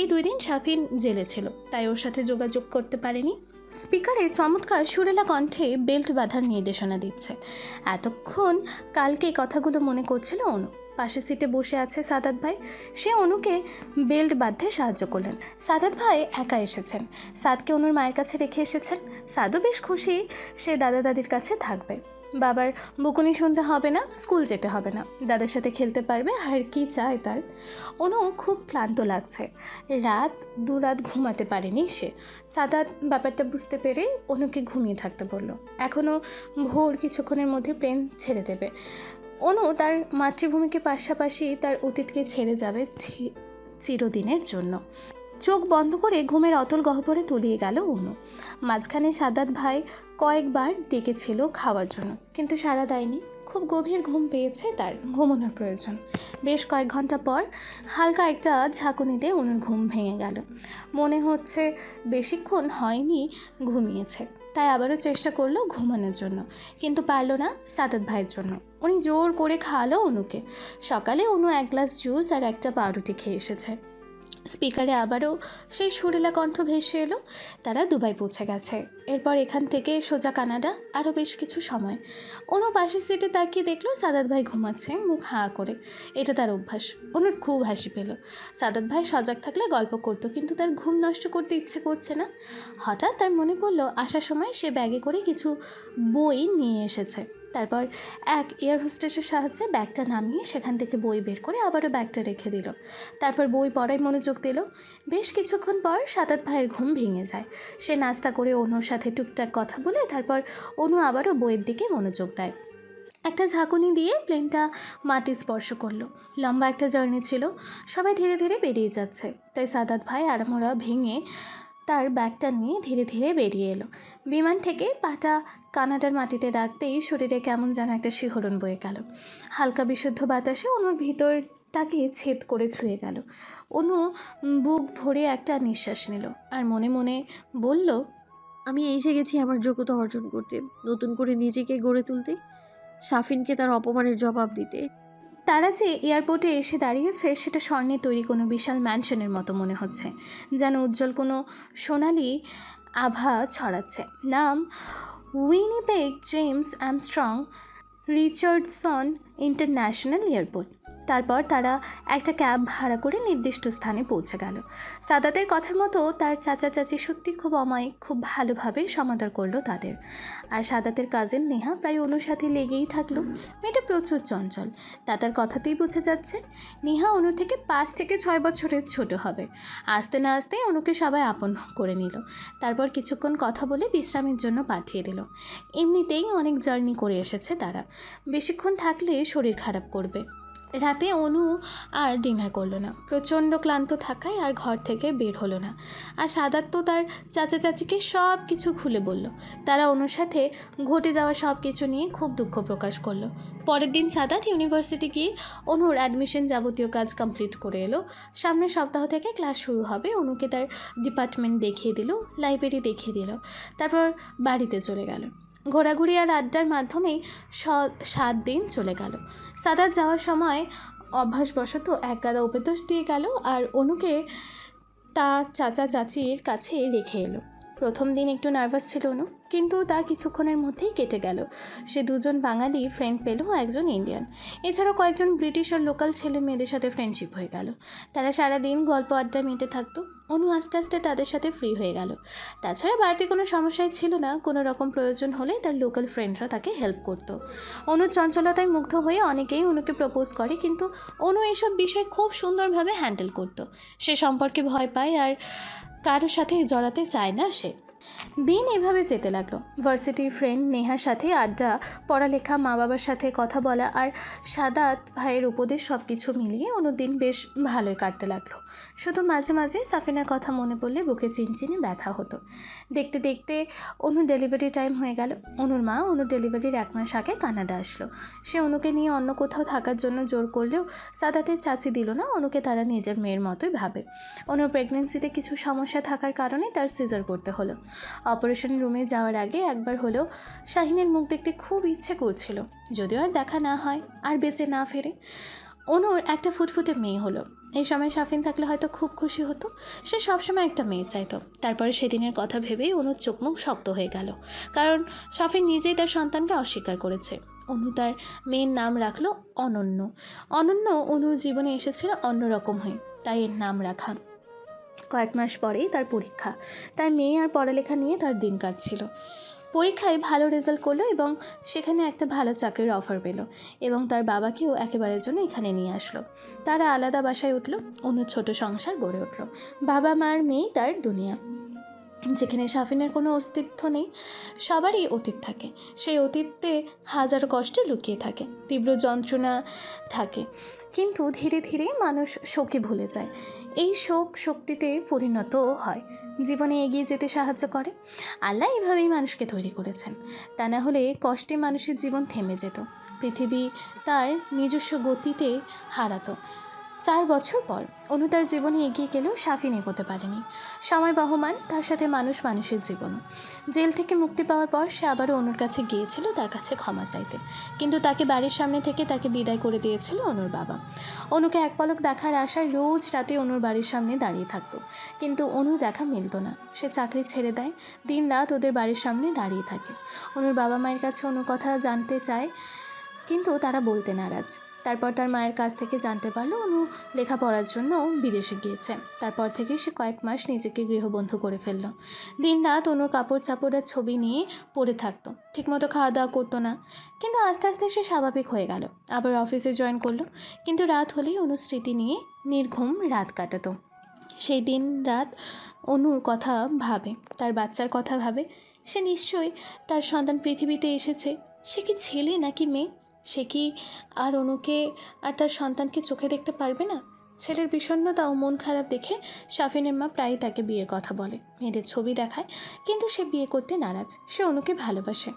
এই 2 দিন সাফিন জেলে ছিল, তাই ওর সাথে যোগাযোগ করতে পারেনি। স্পিকারে চমৎকার সুরেলা কণ্ঠে বেল্ট বাঁধার নির্দেশনা দিচ্ছে। এতক্ষণ কালকে এই কথাগুলো মনে করছিল অনু। পাশের সিটে বসে আছে সাদাত ভাই, সে অনুকে বেল্ট বাঁধতে সাহায্য করলেন। সাদাত ভাই একা এসেছেন, সাদকে অনুর মায়ের কাছে রেখে এসেছেন। সাদও বেশ খুশি, সে দাদা দাদির কাছে থাকবে। বাবার বকুনি শুনতে হবে না, স্কুল যেতে হবে না, দাদার সাথে খেলতে পারবে। আর কি চায় তার। অনু খুব ক্লান্ত লাগছে, রাত 2 রাত ঘুমাতে পারেনি সে। সাদাত ব্যাপারটা বুঝতে পেরে অনুকে ঘুমিয়ে থাকতে বলল। এখনও ভোর, কিছুক্ষণের মধ্যে প্লেন ছেড়ে দেবে। অনু তার মাতৃভূমিকে পাশাপাশি তার অতীতকে ছেড়ে যাবে চিরদিনের জন্য। চোখ বন্ধ করে ঘুমের অতল গহ্বরে তলিয়ে গেল অনু। মাঝখানে সাদাত ভাই কয়েকবার ডেকেছিল খাওয়ার জন্য, কিন্তু সাড়া দেয়নি। খুব গভীর ঘুম পেয়েছে তার, ঘুমানোর প্রয়োজন। বেশ কয়েক ঘন্টা পর হালকা একটা ঝাঁকুনিতে অনুর ঘুম ভেঙে গেল। মনে হচ্ছে বেশিক্ষণ হয়নি ঘুমিয়েছে, তাই আবারও চেষ্টা করলো ঘুমানোর জন্য, কিন্তু পারল না সাদাত ভাইয়ের জন্য। উনি জোর করে খাওয়ালো অনুকে। সকালে অনু 1 গ্লাস জুস আর একটা পাউরুটি খেয়ে এসেছে। স্পিকারে আবারও সেই সুরেলা কণ্ঠ ভেসে এলো, তারা দুবাই পৌঁছে গেছে। এরপর এখান থেকে সোজা কানাডা, আরও বেশ কিছু সময়। অনু পাশের সিটে তাকিয়ে দেখলো সাদাত ভাই ঘুমাচ্ছে মুখ হাঁ করে। এটা তার অভ্যাস। অনুর খুব হাসি পেল। সাদাত ভাই সজাগ থাকলে গল্প করতো, কিন্তু তার ঘুম নষ্ট করতে ইচ্ছে করছে না। হঠাৎ তার মনে পড়লো আসার সময় সে ব্যাগে করে কিছু বই নিয়ে এসেছে। তারপর এক এয়ার হোস্টেসের সাহায্যে ব্যাগটা নামিয়ে সেখান থেকে বই বের করে আবারও ব্যাগটা রেখে দিল। তারপর বই পড়ায় মনোযোগ দিল। বেশ কিছুক্ষণ পর সাদাত ভাইয়ের ঘুম ভেঙে যায়। সে নাস্তা করে অনুর সাথে টুকটাক কথা বলে তারপর অনু আবারও বইয়ের দিকে মনোযোগ দেয়। একটা ঝাঁকুনি দিয়ে প্লেনটা মাটি স্পর্শ করলো। লম্বা একটা জার্নি ছিল, সবাই ধীরে ধীরে বেরিয়ে যাচ্ছে, তাই সাদাত ভাই আড়মোড়া ভেঙে তার ব্যাগটা নিয়ে ধীরে ধীরে বেরিয়ে এলো। বিমান থেকে পাটা কানাডার মাটিতে রাখতেই শরীরে কেমন যেন একটা শিহরণ বয়ে গেল। হালকা বিশুদ্ধ বাতাসে অনুর ভিতরটাকে ছেদ করে ছুঁয়ে গেল। অনু বুক ভরে একটা নিঃশ্বাস নিল আর মনে মনে বলল, আমি এসে গেছি আমার যোগ্যতা অর্জন করতে, নতুন করে নিজেকে গড়ে তুলতে, সাফিনকে তার অপমানের জবাব দিতে। তারা যে এয়ারপোর্টে এসে দাঁড়িয়েছে সেটা স্বর্ণে তৈরি কোনো বিশাল ম্যানশনের মতো মনে হচ্ছে, যেন উজ্জ্বল কোনো সোনালি আভা ছড়াচ্ছে। নাম Winnipeg James Armstrong Richardson international airport. তারপর তারা একটা ক্যাব ভাড়া করে নির্দিষ্ট স্থানে পৌঁছে গেল। সাদাতের কথা মতো তার চাচা চাচি সত্যি খুব অমায়িক, খুব ভালোভাবে সমাদর করলো তাদের। আর সাদাতের কাজিন নেহা প্রায় অনুর সাথে লেগেই থাকলো। মেয়েটা প্রচুর চঞ্চল, তার কথাতেই বোঝা যাচ্ছে। নেহা অনুর থেকে 5 থেকে 6 বছরের ছোট হবে। আসতে না আসতেই অনুকে সবাই আপন করে নিল। তারপর কিছুক্ষণ কথা বলে বিশ্রামের জন্য পাঠিয়ে দিল। এমনিতেই অনেক জার্নি করে এসেছে তারা, বেশিক্ষণ থাকলে শরীর খারাপ করবে। রাতে অনু আর ডিনার করলো না, প্রচণ্ড ক্লান্ত থাকায় আর ঘর থেকে বের হলো না। আর সাদাত তো তার চাচা চাচিকে সব কিছু খুলে বলল। তারা অনুর সাথে ঘটে যাওয়া সব কিছু নিয়ে খুব দুঃখ প্রকাশ করলো। পরের দিন সাদাত ইউনিভার্সিটি গিয়ে অনুর অ্যাডমিশন যাবতীয় কাজ কমপ্লিট করে এলো। সামনের সপ্তাহ থেকে ক্লাস শুরু হবে। অনুকে তার ডিপার্টমেন্ট দেখিয়ে দিল, লাইব্রেরি দেখিয়ে দিল, তারপর বাড়িতে চলে গেল। ঘোরাঘুরি আর আড্ডার মাধ্যমেই 7 দিন চলে গেল। সাদাত যাওয়ার সময় অভ্যাসবশত এক গাদা উপদেশ দিয়ে গেল আর অনুকে তার চাচা চাচির কাছে রেখে এলো। প্রথম দিন একটু নার্ভাস ছিল অনু, কিন্তু তা কিছুক্ষণের মধ্যেই কেটে গেল। সে 2 জন বাঙালি ফ্রেন্ড পেল, একজন ইন্ডিয়ান। এছাড়াও কয়েকজন ব্রিটিশ আর লোকাল ছেলে মেয়েদের সাথে ফ্রেন্ডশিপ হয়ে গেল। তারা সারাদিন গল্প আড্ডা মেতে থাকতো। অনু আস্তে আস্তে তাদের সাথে ফ্রি হয়ে গেল। তাছাড়া বাড়তি কোনো সমস্যাই ছিল না। কোনো রকম প্রয়োজন হলে তার লোকাল ফ্রেন্ডরা তাকে হেল্প করতো। অনুর চঞ্চলতায় মুগ্ধ হয়ে অনেকেই অনুকে প্রপোজ করে, কিন্তু অনু এইসব বিষয় খুব সুন্দরভাবে হ্যান্ডেল করতো। সে সম্পর্কে ভয় পায় আর কারোর সাথে জড়াতে চায় না সে। দিন এভাবে যেতে লাগলো। ভার্সিটির ফ্রেন্ড নেহার সাথে আড্ডা, পড়ালেখা, মা বাবার সাথে কথা বলা আর সাদাত ভাইয়ের উপদেশ সব কিছু মিলিয়ে অনুর দিন বেশ ভালোই কাটতে লাগলো। শুধু মাঝে মাঝে সাফিনার কথা মনে পড়লে বুকে চিনচিনে ব্যথা হতো। দেখতে দেখতে অনুর ডেলিভারি টাইম হয়ে গেল। অনুর মা অনুর ডেলিভারির 1 মাস আগে কানাডা আসলো। সে অনুকে নিয়ে অন্য কোথাও থাকার জন্য জোর করলেও সাদাতের চাচি দিল না। অনুকে তারা নিজের মেয়ের মতোই ভাবে। অনুর প্রেগনেন্সিতে কিছু সমস্যা থাকার কারণে তার সিজার করতে হলো। অপারেশন রুমে যাওয়ার আগে একবার হলেও শাহিনের মুখ দেখতে খুব ইচ্ছে করছিল, যদিও আর দেখা না হয়, আর বেঁচে না ফেরে। অনুর একটা ফুটফুটে মেয়ে হলো। এই সময় শাফিন থাকলে হয়তো খুব খুশি হতো। সে সবসময় একটা মেয়ে চাইতো। তারপরে সেদিনের কথা ভেবেই অনুর চোখ মুখ শক্ত হয়ে গেল, কারণ শাফিন নিজেই তার সন্তানকে অস্বীকার করেছে। অনু তার মেয়ের নাম রাখলো অনন্য। অনন্য অনুর জীবনে এসেছিল অন্যরকম হয়ে, তাই এর নাম রাখা। কয়েক মাস পরেই তার পরীক্ষা, তাই মেয়ে আর পড়ালেখা নিয়ে তার দিন কাটছিল। পরীক্ষায় ভালো রেজাল্ট করলো এবং সেখানে একটা ভালো চাকরির অফার পেল এবং তার বাবাকেও একেবারের জন্য এখানে নিয়ে আসলো। তারা আলাদা বাসায় উঠলো। অন্য ছোট সংসার গড়ে উঠলো। বাবা মার মেয়ে তার দুনিয়া, যেখানে শাফিনের কোনো অস্তিত্ব নেই। সবারই অতীত থাকে, সেই অতীতে হাজারো কষ্ট লুকিয়ে থাকে, তীব্র যন্ত্রণা থাকে, কিন্তু ধীরে ধীরে মানুষ শোকে ভুলে যায়। এই শোক শক্তিতে পরিণত হয়, জীবনে এগিয়ে যেতে সাহায্য করে। আল্লাহ এভাবেই মানুষকে তৈরি করেছেন, তা না হলে কষ্টে মানুষের জীবন থেমে যেত, পৃথিবী তার নিজস্ব গতিতে হারাতো। 4 বছর পর অনু তার জীবনে এগিয়ে গেলেও শাফিন এগোতে পারেনি। সময় বহমান, তার সাথে মানুষের জীবন। জেল থেকে মুক্তি পাওয়ার পর সে আবারও অনুর কাছে গিয়েছিল তার কাছে ক্ষমা চাইতে, কিন্তু তাকে বাড়ির সামনে থেকে তাকে বিদায় করে দিয়েছিল অনুর বাবা। অনুকে এক পলক দেখার আশায় রোজ রাতে অনুর বাড়ির সামনে দাঁড়িয়ে থাকতো, কিন্তু অনুর দেখা মিলত না। সে চাকরি ছেড়ে দেয়, দিন রাত ওদের বাড়ির সামনে দাঁড়িয়ে থাকে। অনুর বাবা মায়ের কাছে অনুর কথা জানতে চায়, কিন্তু তারা বলতে নারাজ। তারপর তার মায়ের কাছ থেকে জানতে পারলো অনু লেখাপড়ার জন্য বিদেশে গিয়েছে। তারপর থেকে সে কয়েক মাস নিজেকে গৃহবন্ধু করে ফেললো। দিন রাত অনুর কাপড় চাপড়ের ছবি নিয়ে পড়ে থাকতো, ঠিকমতো খাওয়া দাওয়া করতো না। কিন্তু আস্তে আস্তে সে স্বাভাবিক হয়ে গেল, আবার অফিসে জয়েন করলো। কিন্তু রাত হলেই অনু স্মৃতি নিয়ে নির্ঘুম রাত কাটাতো। সেই দিন রাত অনুর কথা ভাবে, তার বাচ্চার কথা ভাবে। সে নিশ্চয়ই তার সন্তান পৃথিবীতে এসেছে। সে কি ছেলে নাকি মেয়ে? সে কি আর অনুকে আর তার সন্তানকে চোখে দেখতে পারবে না? ছেলের বিষণ্ণতা ও মন খারাপ দেখে শাফিনের মা প্রায়ই তাকে বিয়ের কথা বলে, মেয়েদের ছবি দেখায়, কিন্তু সে বিয়ে করতে নারাজ। সে অনুকে ভালোবাসে।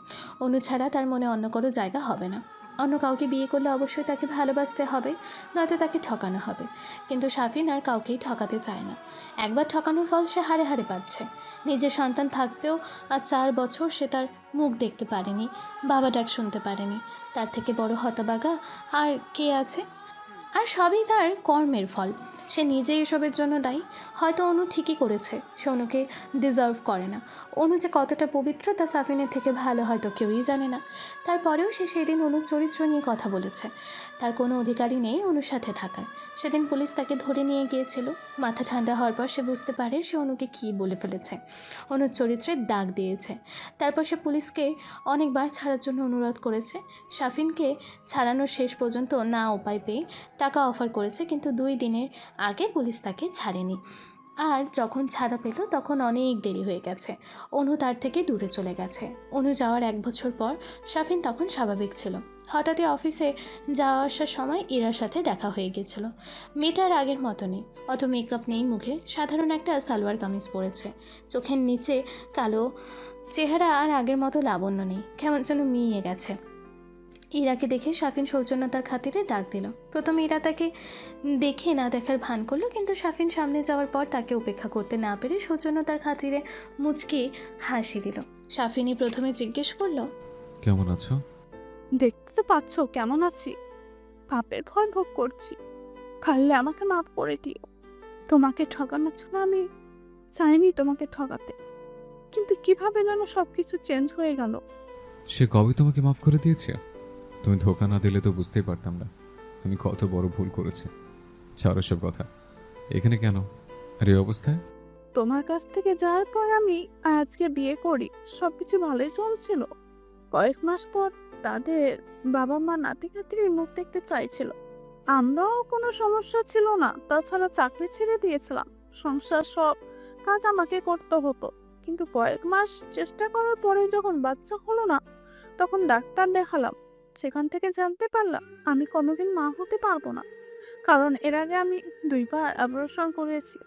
অনু ছাড়া তার মনে অন্য কোনো জায়গা হবে না। অন্য কাউকে বিয়ে করলে অবশ্যই তাকে ভালোবাসতে হবে, নয়তো তাকে ঠকানো হবে। কিন্তু শাফিন আর কাউকেই ঠকাতে চায় না। একবার ঠকানোর ফল সে হারে হারে পাচ্ছে। নিজের সন্তান থাকতেও আর 4 বছর সে তার মুখ দেখতে পারেনি, বাবা ডাক শুনতে পারেনি। তার থেকে বড় হতভাগা আর কে আছে? আর সবই তার কর্মের ফল। সে নিজেই এসবের জন্য দায়ী। হয়তো অনু ঠিকই করেছে, সে অনুকে ডিজার্ভ করে না। অনু যে কতটা পবিত্র তা সাফিনের থেকে ভালো হয়তো কেউই জানে না। তারপরেও সে সেদিন অনুর চরিত্র নিয়ে কথা বলেছে। তার কোনো অধিকারই নেই অনুর সাথে থাকার। সেদিন পুলিশ তাকে ধরে নিয়ে গিয়েছিল। মাথা ঠান্ডা হওয়ার পর সে বুঝতে পারে সে অনুকে কী বলে ফেলেছে, অনুর চরিত্রের দাগ দিয়েছে। তারপর সে পুলিশকে অনেকবার ছাড়ার জন্য অনুরোধ করেছে। শাফিনকে ছাড়ানোর শেষ পর্যন্ত না উপায় পেয়ে টাকা অফার করেছে, কিন্তু 2 দিনের আগে পুলিশ তাকে ছাড়েনি। আর যখন ছাড়া পেল তখন অনেক দেরি হয়ে গেছে। অনু তার থেকে দূরে চলে গেছে। অনু যাওয়ার 1 বছর পর শাফিন তখন স্বাভাবিক ছিল। হঠাৎই অফিসে যাওয়া আসার সময় ইরার সাথে দেখা হয়ে গেছিল। মেয়েটার আগের মতো নেই, অত মেকআপ নেই মুখে, সাধারণ একটা সালোয়ার কামিজ পরেছে। চোখের নিচে কালো, চেহারা আর আগের মতো লাবণ্য নেই, কেমন যেন মিয়ে গেছে। ইরাকে দেখে শাফিন সৌজন্যতার খাতিরে ডাক দিল। প্রথমে ইরা তাকে দেখে না দেখার ভান করলো, কিন্তু শাফিন সামনে যাওয়ার পর তাকে উপেক্ষা করতে না পেরে সৌজন্যতার খাতিরে মুচকি হাসি দিল। শাফিনই প্রথমে জিজ্ঞেস করলো, কেমন আছো? দেখতে তো পাচ্ছ কেমন আছি। পাপের ফল ভোগ করছি, পারলে আমাকে মাফ করে দিও। তোমাকে ঠকানোর জন্য আমি চাইনি তোমাকে ঠকাতে, কিন্তু কিভাবে যেন সবকিছু চেঞ্জ হয়ে গেল। সে কবে তোমাকে মাফ করে দিয়েছে? তুমি ধোকা না দিলে তো বুঝতেই পারতাম না আমি কত বড় ভুল করেছি। ছাড়ো সব কথা, এখানে কেন আর এই অবস্থায়? তোমার কাছ থেকে যাওয়ার পর আমি আজকে বিয়ে করি, সবকিছু ভালোই চলছিল। কয়েক মাস পর তাদের বাবা মা নাতি নাতির মুখ দেখতে চাইছিল। আমরাও কোনো সমস্যা ছিল না, তাছাড়া চাকরি ছেড়ে দিয়েছিলাম। সংসার সব কাজ আমাকে করতে হতো, কিন্তু কয়েক মাস চেষ্টা করার পরে যখন বাচ্চা হলো না, তখন ডাক্তার দেখালাম। সেখান থেকে জানতে পারলাম আমি কোনোদিন মা হতে পারবো না, কারণ এর আগে আমি 2বার অপারেশন করেছি।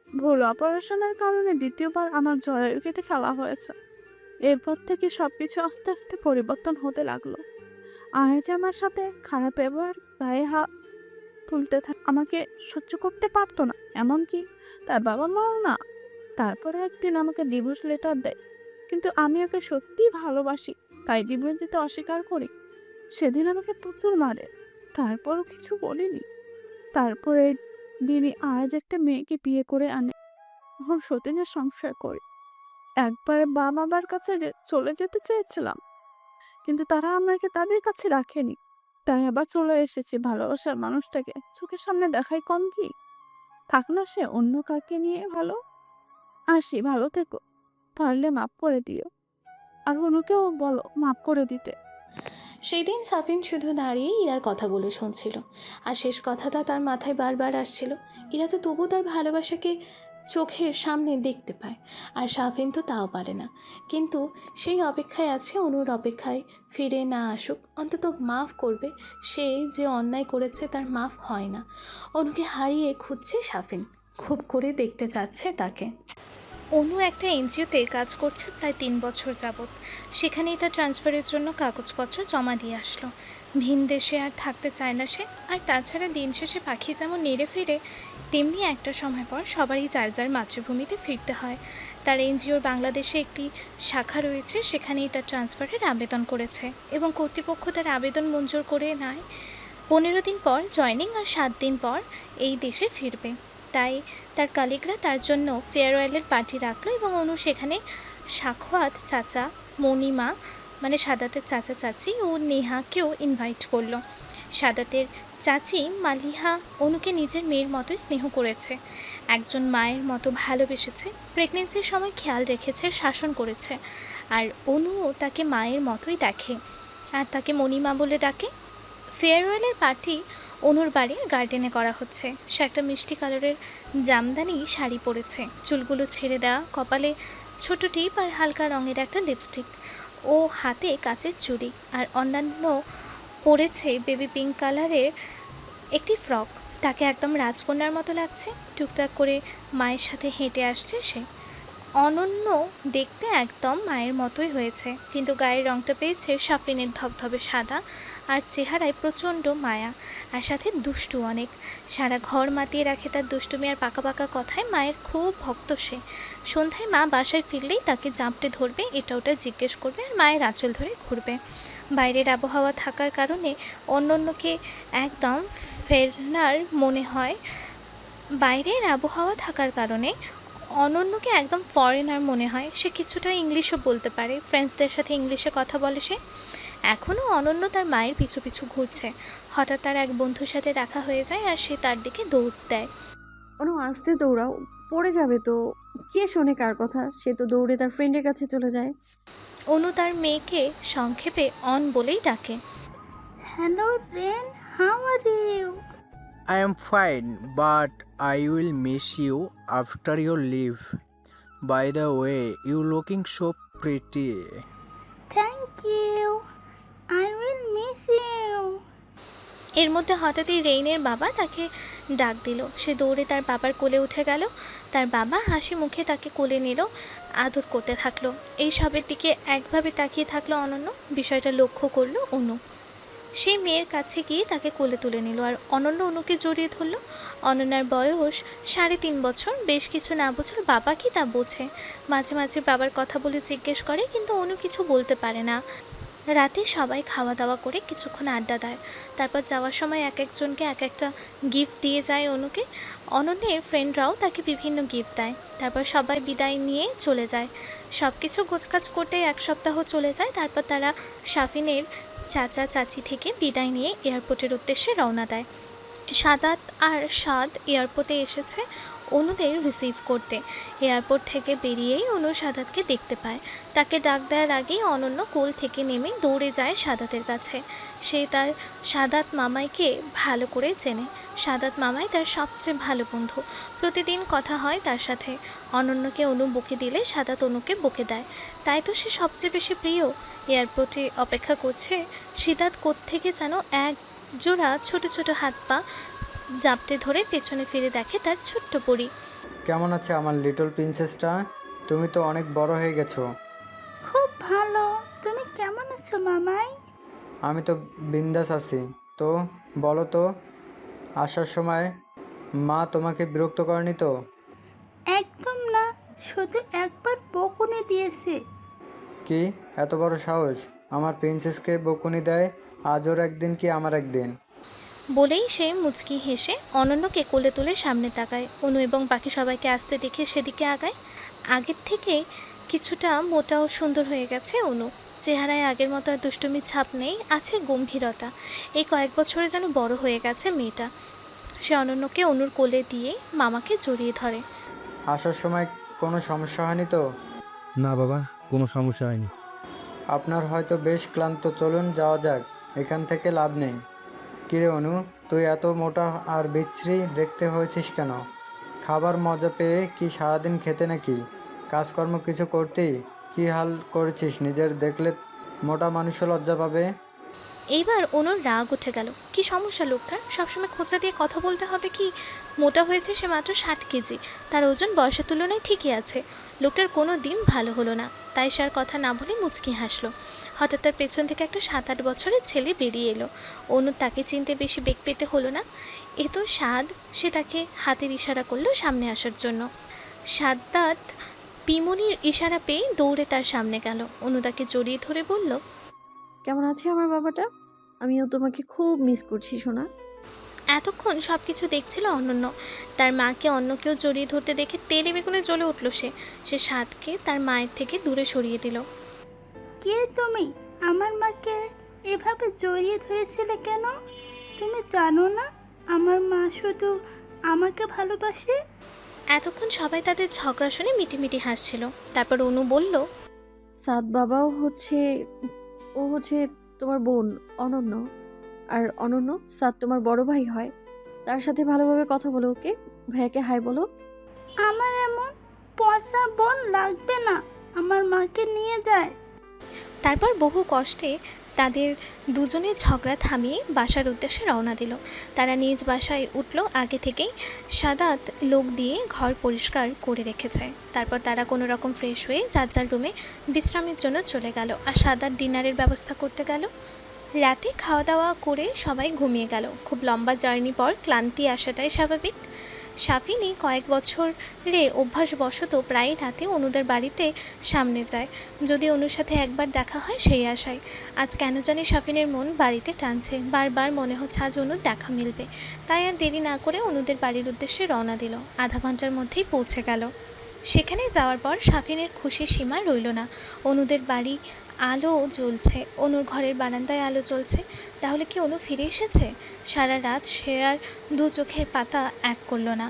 ভুল অপারেশনের কারণে দ্বিতীয়বার আমার জরায়ু কেটে ফেলা হয়েছে। এরপর থেকে সবকিছু আস্তে আস্তে পরিবর্তন হতে লাগলো। আজ আমার সাথে খারাপ ব্যবহার, গায়ে হাত তুলতে আমাকে সহ্য করতে পারতো না, এমনকি তার বাবা মাও না। তারপরে একদিন আমাকে ডিভোর্স লেটার দেয়, কিন্তু আমি ওকে সত্যিই ভালোবাসি, তাই ডিভোর্স দিতে অস্বীকার করি। সেদিন আমাকে প্রচুর মারে, তারপরও কিছু বলিনি। তারপরে দিনই আজ একটা মেয়েকে বিয়ে করে আনে, এখন সতীনের সংসার করি। একবার বাবা মার কাছে চলে যেতে চেয়েছিলাম, কিন্তু তারা আমাকে তাদের কাছে রাখেনি, তাই আবার চলে এসেছি। ভালোবাসার মানুষটাকে চোখের সামনে দেখাই কম কি? থাক না সে অন্য কাকে নিয়ে ভালো। আসি, ভালো থেকো, পারলে মাফ করে দিও, আর অন্যকেও বলো মাফ করে দিতে। সেই দিন সাফিন শুধু দাঁড়িয়ে ইরার কথাগুলো শুনছিল, আর শেষ কথাটা তার মাথায় বারবার আসছিল। ইরা তো তবু তার ভালোবাসাকে চোখের সামনে দেখতে পায়, আর সাফিন তো তাও পারে না। কিন্তু সেই অপেক্ষায় আছে, অনুর অপেক্ষায় ফিরে না আসুক, অন্তত মাফ করবে। সে যে অন্যায় করেছে তার মাফ হয় না। অনুকে হারিয়ে খুঁজছে সাফিন, খুব করে দেখতে চাচ্ছে তাকে। অনু একটা এনজিওতে কাজ করছে প্রায় 3 বছর যাবৎ। সেখানেই তার ট্রান্সফারের জন্য কাগজপত্র জমা দিয়ে আসলো। ভিন দেশে আর থাকতে চায় না সে। আর তাছাড়া দিন শেষে পাখি যেমন নেড়ে ফিরে, তেমনি একটা সময় পর সবারই যার যার মাতৃভূমিতে ফিরতে হয়। তার এনজিওর বাংলাদেশে একটি শাখা রয়েছে, সেখানেই তার ট্রান্সফারের আবেদন করেছে এবং কর্তৃপক্ষ তার আবেদন মঞ্জুর করে নেয়। 15 দিন পর জয়েনিং আর 7 দিন পর এই দেশে ফিরবে। তাই তার কালিগরা তার জন্য ফেয়ারওয়েলের পার্টি রাখলো এবং অনু সেখানে সাখাওয়াত চাচা, মণিমা মানে সাদাতের চাচা চাচি ও নেহাকেও ইনভাইট করলো। সাদাতের চাচি মালিহা অনুকে নিজের মেয়ের মতোই স্নেহ করেছে, একজন মায়ের মতো ভালোবেসেছে, প্রেগনেন্সির সময় খেয়াল রেখেছে, শাসন করেছে। আর অনুও তাকে মায়ের মতোই দেখে আর তাকে মণিমা বলে ডাকে। ফেয়ারওয়েলের পার্টি অনুর বাড়ির গার্ডেনে করা হচ্ছে। সে একটা মিষ্টি কালারের জামদানি শাড়ি পরেছে, চুলগুলো ছেড়ে দেওয়া, কপালে ছোট টিপ আর হালকা রঙের একটা লিপস্টিক, ও হাতে কাচের চুড়ি, আর অন্যান্য পরেছে বেবি পিঙ্ক কালারের একটি ফ্রক। তাকে একদম রাজকন্যার মতো লাগছে। টুকটাক করে মায়ের সাথে হেঁটে আসছে সে। অনন্য দেখতে একদম মায়ের মতোই হয়েছে, কিন্তু গায়ের রঙটা পেয়েছে সাফিনের ধবধবে সাদা, আর চেহারায় প্রচণ্ড মায়া, আর সাথে দুষ্টু অনেক। সারা ঘর মাতিয়ে রাখে তার দুষ্টুমি আর পাকা পাকা কথায়। মায়ের খুব ভক্ত সে। সন্ধ্যায় মা বাসায় ফিরলেই তাকে জাপটে ধরবে, এটা ওটা জিজ্ঞেস করবে আর মায়ের আঁচল ধরে ঘুরবে। বাইরের আবহাওয়া থাকার কারণে অন্যকে একদম ফেরনার মনে হয়। বাইরের আবহাওয়া থাকার কারণে অনন্যকে একদম ফরেনার মনে হয়। সে কিছুটা ইংলিশও বলতে পারে, ফ্রেন্ডসদের সাথে ইংলিশে কথা বলে সে। এখনও অনন্য তার মায়ের পিছু পিছু ঘুরছে। হঠাৎ তার এক বন্ধুর সাথে দেখা হয়ে যায় আর সে তার দিকে দৌড় দেয়। অনু আস্তে দৌড়াও, পড়ে যাবে তো। কে শোনে কার কথা? সে তো দৌড়ে তার ফ্রেন্ডের কাছে চলে যায়। অনু তার মেয়েকে সংক্ষেপে অন বলেই ডাকে। Hello Ren, how are you? I am fine, but I will miss you after your leave. By the way, you looking so pretty. Thank you, I will miss you. এর মধ্যে হঠাৎই রেইনের বাবা তাকে ডাক দিল। সে দৌড়ে তার বাবার কোলে উঠে গেল। তার বাবা হাসি মুখে তাকে কোলে নিল, আদর করতে থাকলো। এই সবের দিকে একভাবে তাকিয়ে থাকলো অনন্য। বিষয়টা লক্ষ্য করলো অনু। সেই মেয়ের কাছে গিয়ে তাকে কোলে তুলে নিল আর অনন্য অনুকে জড়িয়ে ধরল। অনন্যার বয়স 3.5 বছর। বেশ কিছু না বুঝলে বাবা কি তা বোঝে। মাঝে মাঝে বাবার কথা বলে জিজ্ঞেস করে, কিন্তু অনু কিছু বলতে পারে না। রাতে সবাই খাওয়া দাওয়া করে কিছুক্ষণ আড্ডা দেয়। তারপর যাওয়ার সময় এক একজনকে এক একটা গিফট দিয়ে যায় অনুকে। অনন্যের ফ্রেন্ডরাও তাকে বিভিন্ন গিফট দেয়। তারপর সবাই বিদায় নিয়ে চলে যায়। সব কিছু গোছকাজ করতে 1 সপ্তাহ চলে যায়। তারপর তারা শাফিনের চাচা চাচি থেকে বিদায় নিয়ে এয়ারপোর্টের উদ্দেশ্যে রওনা দেয়। সাদাত আর সাদ এয়ারপোর্টে এসেছে অনুদের রিসিভ করতে। এয়ারপোর্ট থেকে বেরিয়েই অনু সাদাতকে দেখতে পায়। তাকে ডাক দেওয়ার আগেই অনন্য কোল থেকে নেমে দৌড়ে যায় সাদাতের কাছে। সে তার সাদাত মামাইকে ভালো করে চেনে। সাদাত মামাই তার সবচেয়ে ভালো বন্ধু। প্রতিদিন কথা হয় তার সাথে। অনন্যকে অনু বকে দিলে সাদাত অনুকে বকে দেয়। তাই তো সে সবচেয়ে বেশি প্রিয়। এয়ারপোর্টে অপেক্ষা করছে সিদাত কোত্থেকে যেন এক জোড়া ছোট ছোট হাত পা জাপটে ধরে পেছনে ফিরে দেখে তার ছোট্ট পরী। কেমন আছে আমার লিটল প্রিন্সেসটা? তুমি তো অনেক বড় হয়ে গেছো। খুব ভালো, তুমি কেমন আছো মামাই? আমি তো বিন্দাস আছি। তো বলো তো, আসার সময় মা তোমাকে বিরক্ত করেনি তো? একদম না, শুধু একবার বকুনি দিয়েছে। কি এত বড় সাহস আমার প্রিন্সেসকে বকুনি দেয়? আজ ওর একদিন কি আমার একদিন। বলেই সে মুচকি হেসে অনন্যকে কোলে তুলে সামনে তাকায়। অনু এবং বাকি সবাইকে আসতে দেখে সেদিকে আগায়। আগের থেকে কিছুটা মোটা ও সুন্দর হয়ে গেছে অনু। চেহারায় আগের মতো আর দুষ্টুমির ছাপ নেই, আছে গম্ভীরতা। এই কয়েক বছরে যেন বড় হয়ে গেছে মেয়েটা। সে অনন্যকে অনুর কোলে দিয়ে মামাকে জড়িয়ে ধরে। আসার সময় কোনো সমস্যা হয়নি তো? না বাবা, কোনো সমস্যা হয়নি। আপনার হয়তো বেশ ক্লান্ত, চলুন যাওয়া যাক, এখান থেকে লাভ নেই। কিরে অনু, তুই এত মোটা আর বিচ্ছিরি দেখতে হয়েছিস কেন? খাবার মজা পেয়ে কি সারাদিন খেতে নাকি? কাজকর্ম কিছু করতেই কি হাল করেছিস নিজের? দেখলে মোটা মানুষও লজ্জা পাবে। এইবার অনুর রাগ উঠে গেল। কি সমস্যা লোকটার? সবসময় খোঁচা দিয়ে কথা বলতে হবে কি? মোটা হয়েছে সে মাত্র 60 কেজি। তার ওজন বয়সের তুলনায় ঠিকই আছে। লোকটার কোনো দিন ভালো হলো না। তাই সে আর কথা না বলে মুচকি হাসলো। হঠাৎ তার পেছন থেকে একটা 7-8 বছরের ছেলে বেরিয়ে এলো। অনু তাকে চিনতে বেশি বেগ পেতে হলো না। এ তো সাদ। সে তাকে হাতের ইশারা করলো সামনে আসার জন্য। সাদ্দাত পিমনির ইশারা পেয়ে দৌড়ে তার সামনে গেল। অনু তাকে জড়িয়ে ধরে বলল, কেমন আছে আমার বাবাটা? আমিও তোমাকে খুব মিস করছি সোনা। এতক্ষণ সব কিছু দেখছিল অনন্য। তার মাকে অন্য কেউ জড়িয়ে ধরতে দেখে তেলে বেগুনে জ্বলে উঠল সে সাদকে তার মায়ের থেকে দূরে সরিয়ে দিল। কে তুমি? আমার মাকে এভাবে জড়িয়ে ধরেছিলে কেন? তুমি জানো না আমার মা শুধু আমাকে ভালোবাসে? এতক্ষণ সবাই তাদের ঝগড়া শুনে মিটিমিটি হাসছিল। তারপর অনু বলল, সাদ বাবাও ও হচ্ছে তোমার বোন অনন্য। আর অনন্য সাদ তোমার বড় ভাই হয়। তার সাথে ভালোভাবে কথা বলো, ওকে? ভাইয়াকে হাই বলো। আমার এমন পচা বোন লাগবে না, আমার মাকে নিয়ে যায়। তারপর বহু কষ্টে তাদের দুজনের ঝগড়া থামিয়ে বাসার উদ্দেশ্যে রওনা দিল। তারা নিজ বাসায় উঠল। আগে থেকেই সাদাত লোক দিয়ে ঘর পরিষ্কার করে রেখেছে। তারপর তারা কোনো রকম ফ্রেশ হয়ে যার যার রুমে বিশ্রামের জন্য চলে গেল। আর সাদাত ডিনারের ব্যবস্থা করতে গেল। রাতে খাওয়া দাওয়া করে সবাই ঘুমিয়ে গেল। খুব লম্বা জার্নি পর ক্লান্তি আসাটাই স্বাভাবিক। শাফিনী কয়েক বছরে অভ্যাসবশত প্রায় রাতে অনুদের বাড়িতে সামনে যায়। যদি অনুর সাথে একবার দেখা হয় সেই আশায়। আজ কেন জানি শাফিনের মন বাড়িতে টানছে। বারবার মনে হচ্ছে আজ অনুর দেখা মিলবে। তাই আর দেরি না করে অনুদের বাড়ির উদ্দেশ্যে রওনা দিল। আধা ঘন্টার মধ্যেই পৌঁছে গেল। সেখানে যাওয়ার পর শাফিনের খুশির সীমা রইল না। অনুদের বাড়ি আলো জ্বলছে, অনুর ঘরের বারান্দায় আলো জ্বলছে। তাহলে কি অনু ফিরে এসেছে? সারা রাত সে আর দু চোখের পাতা এক করল না।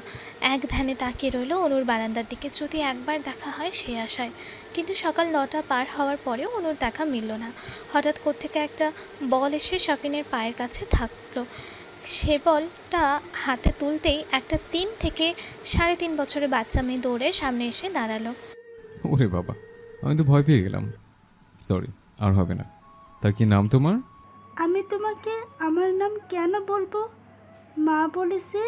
এক ধ্যানে তাকিয়ে রইল অনুর বারান্দার দিকে, যদি একবার দেখা হয় সেই আশায়। কিন্তু সকাল 9টা পার হওয়ার পরেও অনুর দেখা মিলল না। হঠাৎ কোত্থেকে একটা বল এসে শাফিনের পায়ের কাছে থাকলো। সে বলটা হাতে তুলতেই একটা 3 থেকে 3.5 বছরের বাচ্চা মেয়ে দৌড়ে সামনে এসে দাঁড়ালো। ওরে বাবা, আমি তো ভয় পেয়ে গেলাম। সরি, আর হবে না। তা কি নাম তোমার? আমি তোমাকে আমার নাম কেন বলবো? মা বলেছে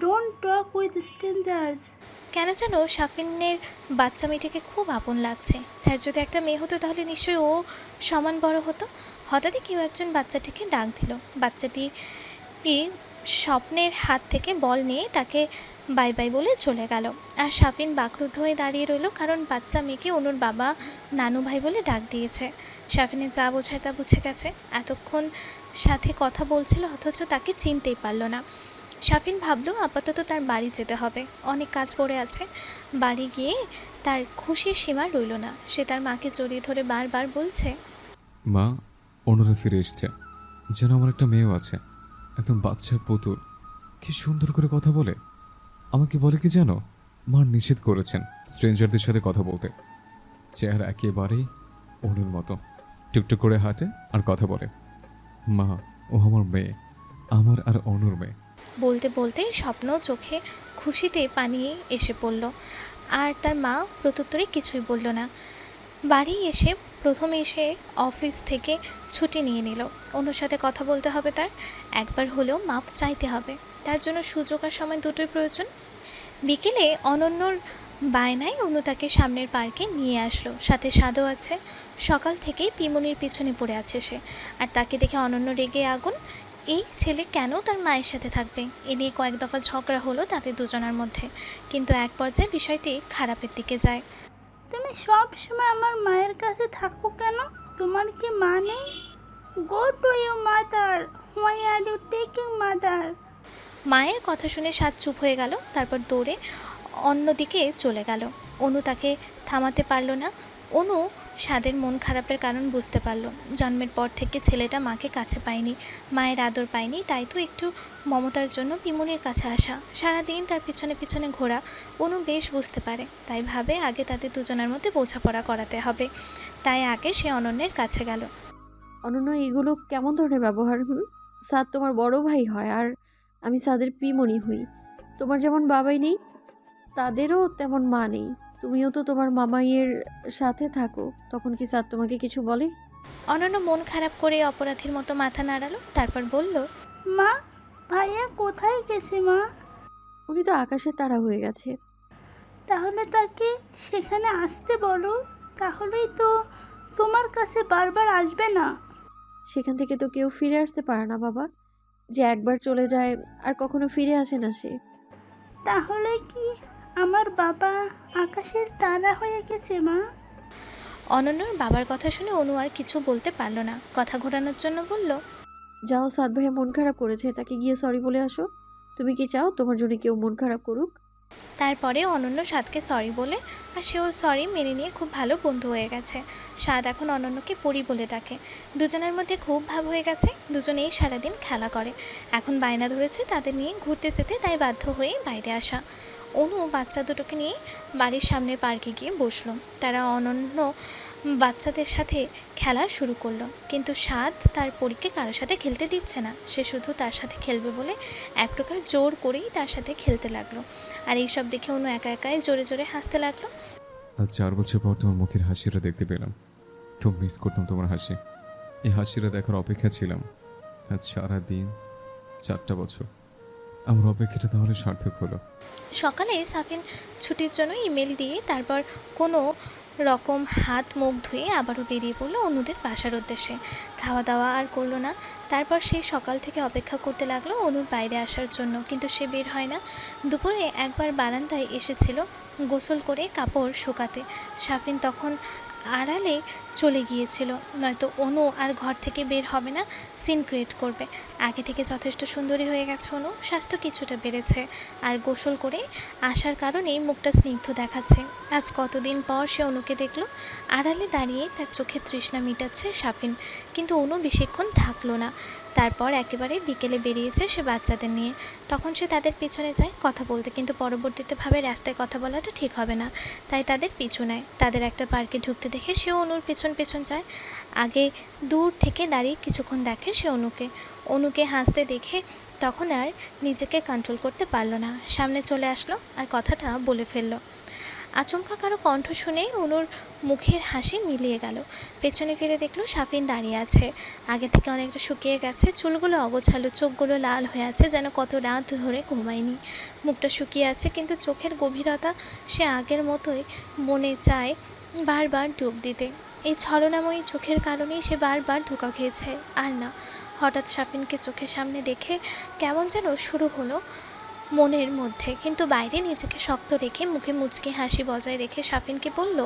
ডোন্ট টক উইথ স্ট্রেঞ্জার্স। কেন যেন সাফিনের বাচ্চা মেয়েটিকে খুব আপন লাগছে। তার যদি একটা মেয়ে হতো তাহলে নিশ্চয়ই ও সমান বড় হতো। হঠাৎই কেউ একজন বাচ্চাটিকে ডাক দিল। বাচ্চাটি স্বপ্নের হাত থেকে বল নিয়ে তাকে বাই বাই বলে চলে গেল। আর সাফিন বাকরুদ্ধ হয়ে দাঁড়িয়ে রইল, কারণ বাচ্চা মেয়েকে অনুর বাবা নানু ভাই বলে ডাক দিয়েছে। সাফিনের যা বোঝায় তা বুঝে গেছে। এতক্ষণ সাথে কথা বলছিল অথচ তাকে চিনতেই পারল না। সাফিন ভাবল আপাতত তার বাড়ি যেতে হবে, অনেক কাজ পড়ে আছে। বাড়ি গিয়ে তার খুশির সীমা রইল না। সে তার মাকে জড়িয়ে ধরে বারবার বলছে, মা, অনুরা ফিরে এসছে। যেন আমার একটা মেয়েও আছে, একদম বাচ্চা পুতুল। কি সুন্দর করে কথা বলে। আমাকে বলে কি জানো, মা নিষেধ করেছেন স্ট্রেঞ্জারদের সাথে কথা বলতে। চেহারা একেবারেই অনুর মতো, টুকটুক করে হাঁটে আর কথা বলে। মা, ও আমার মেয়ে, আমার আর অনুর মেয়ে। বলতে বলতে স্বপ্ন চোখে খুশিতে পানি এসে পড়ল। আর তার মা প্রত্যুত্তরে কিছুই বলল না। বাড়ি এসে প্রথমে এসে অফিস থেকে ছুটি নিয়ে নিল। অনুর সাথে কথা বলতে হবে তার, একবার হলেও মাফ চাইতে হবে। তার জন্য সুযোগ আর সময় দুটোই প্রয়োজন। বিকেলে অনন্যর বায়নায় অনু তাকে সামনের পার্কে নিয়ে আসলো, সাথে স্বাদও আছে। সকাল থেকেই পিমনির পিছনে পড়ে আছে সে, আর তাকে দেখে অনন্য রেগে আগুন। এই ছেলে কেন তার মায়ের সাথে থাকবে? এ নিয়ে কয়েক দফা ঝগড়া হলো তাদের দুজনের মধ্যে, কিন্তু এক পর্যায়ে বিষয়টি খারাপের দিকে যায়। তুমি সব সময় আমার মায়ের কাছে থাকো কেন? তোমার কি মা নেই? Go to you mother. Why are you taking mother? মায়ের কথা শুনে সাদ চুপ হয়ে গেল, তারপর দৌড়ে অন্যদিকে চলে গেল। অনু তাকে থামাতে পারল না। অনু সাদের মন খারাপের কারণ বুঝতে পারল। জন্মের পর থেকে ছেলেটা মাকে কাছে পায়নি, মায়ের আদর পায়নি, তাই তো একটু মমতার জন্য পিমনির কাছে আসা, সারাদিন তার পিছনে পিছনে ঘোরা অনু বেশ বুঝতে পারে। তাই ভাবে আগে তাদের দুজনের মধ্যে বোঝাপড়া করাতে হবে। তাই আগে সে অনন্যের কাছে গেল। অনন্য, এগুলো কেমন ধরনের ব্যবহার? সাদ তোমার বড় ভাই হয়, আর আমি সাদের পিমনি হই। তোমার যেমন বাবাই নেই, তাদেরও তেমন মা নেই। তুমিও তো তোমার মামাইয়ের সাথে থাকো, তখন কি সাদ তোমাকে কিছু বলে? অনন্য মন খারাপ করে অপরাধীর মতো মাথা নাড়ালো, তারপর বলল, মা, ভাইয়া কোথায় গেছে মা? উনি তো আকাশে তারা হয়ে গেছে। তাহলে তাকে সেখানে আসতে বলো, তাহলেই তো তোমার কাছে বারবার আসবে না। সেখান থেকে তো কেউ ফিরে আসতে পারে না বাবা। যে একবার চলে যায় আর কখনো ফিরে আসে না সে। তাহলে কি আমার বাবা আকাশের তারা হয়ে গেছে মা? অনন্যর বাবার কথা শুনে অনু আর কিছু বলতে পারল না। কথা ঘোরানোর জন্য বলল, যাও, সাদ ভাইয়া মন খারাপ করেছে, তাকে গিয়ে সরি বলে আসো। তুমি কি চাও তোমার জন্য কেউ মন খারাপ করুক? তারপরে অনন্য সাদকে সরি বলে, আর সেও সরি মেনে নিয়ে খুব ভালো বন্ধু হয়ে গেছে। সাদ এখন অনন্যকে পরি বলে ডাকে। দুজনের মধ্যে খুব ভাব হয়ে গেছে। দুজনেই সারাদিন খেলা করে। এখন বায়না ধরেছে তাদের নিয়ে ঘুরতে যেতে, তাই বাধ্য হয়ে বাইরে আসা। অনু বাচ্চা দুটোকে নিয়ে বাড়ির সামনে পার্কে গিয়ে বসলো। তারা অনন্য বাচ্চাদের সাথে খেলা শুরু করলো, কিন্তু সাদ তার পরীকে কারোর সাথে খেলতে দিচ্ছে না। সে শুধু তার সাথে খেলবে বলে এক প্রকার জোর করেই তার সাথে খেলতে লাগলো। আর এইসব দেখে অনু একা একাই জোরে জোরে হাসতে লাগলো। আজ 4 বছর পর তোমার মুখের হাসিটা দেখতে পেলাম। খুব মিস করতাম তোমার হাসি। এই হাসিটা দেখার অপেক্ষা ছিলাম আজ সারাদিন। 4টা বছর আমার অপেক্ষাটা তাহলে সার্থক হলো। সকালে সাফিন ছুটির জন্য ইমেল দিয়ে তারপর কোনো রকম হাত মুখ ধুয়ে আবারও বেরিয়ে পড়লো অনুদের বাসার উদ্দেশ্যে। খাওয়া দাওয়া আর করলো না। তারপর সে সকাল থেকে অপেক্ষা করতে লাগলো অনুর বাইরে আসার জন্য, কিন্তু সে বের হয় না। দুপুরে একবার বারান্দায় এসেছিল গোসল করে কাপড় শুকাতে। সাফিন তখন আড়ালে চলে গিয়েছিল, নয়তো অনু আর ঘর থেকে বের হবে না, সিন ক্রিয়েট করবে। আগে থেকে যথেষ্ট সুন্দরী হয়ে গেছে অনু, স্বাস্থ্য কিছুটা বেড়েছে, আর গোসল করে আসার কারণেই মুখটা স্নিগ্ধ দেখাচ্ছে। আজ কতদিন পর সে অনুকে দেখলো। আড়ালে দাঁড়িয়ে তার চোখের তৃষ্ণা মিটাচ্ছে সাফিন, কিন্তু অনু বেশিক্ষণ থাকলো না। তারপর একেবারে বিকেলে বেরিয়েছে সে বাচ্চাদের নিয়ে। তখন সে তাদের পিছনে যায় কথা বলতে, কিন্তু পরবর্তীতে ভাবে রাস্তায় কথা বলাটা ঠিক হবে না, তাই তাদের পিছু নেয়। তাদের একটা পার্কে ঢুকতে দেখে সেও অনুর পেছন পেছন যায়। আগে দূর থেকে দাঁড়িয়ে কিছুক্ষণ দেখে সে অনুকে হাসতে দেখে তখন আর নিজেকে কন্ট্রোল করতে পারলো না, সামনে চলে আসলো আর কথাটা বলে ফেললো। আচমকা কারো কণ্ঠ শুনে অনুর মুখের হাসি মিলিয়ে গেল। পেছনে ফিরে দেখলো সাফিন দাঁড়িয়ে আছে। আগে থেকে অনেকটা শুকিয়ে গেছে, চুলগুলো অগোছালো, চোখগুলো লাল হয়ে আছে, যেন কত রাত ধরে ঘুমায়নি। মুখটা শুকিয়ে আছে কিন্তু চোখের গভীরতা সে আগের মতোই, মনে চায় বারবার ডুব দিতে। এই ছলনাময়ী চোখের কারণেই সে বারবার ধোঁকা খেয়েছে। আর না, হঠাৎ সাফিনকে চোখের সামনে দেখে কেমন যেন শুরু হলো মনের মধ্যে, কিন্তু বাইরে নিজেকে শক্ত রেখে মুখে মুচকি হাসি বজায় রেখে সাফিনকে বলল,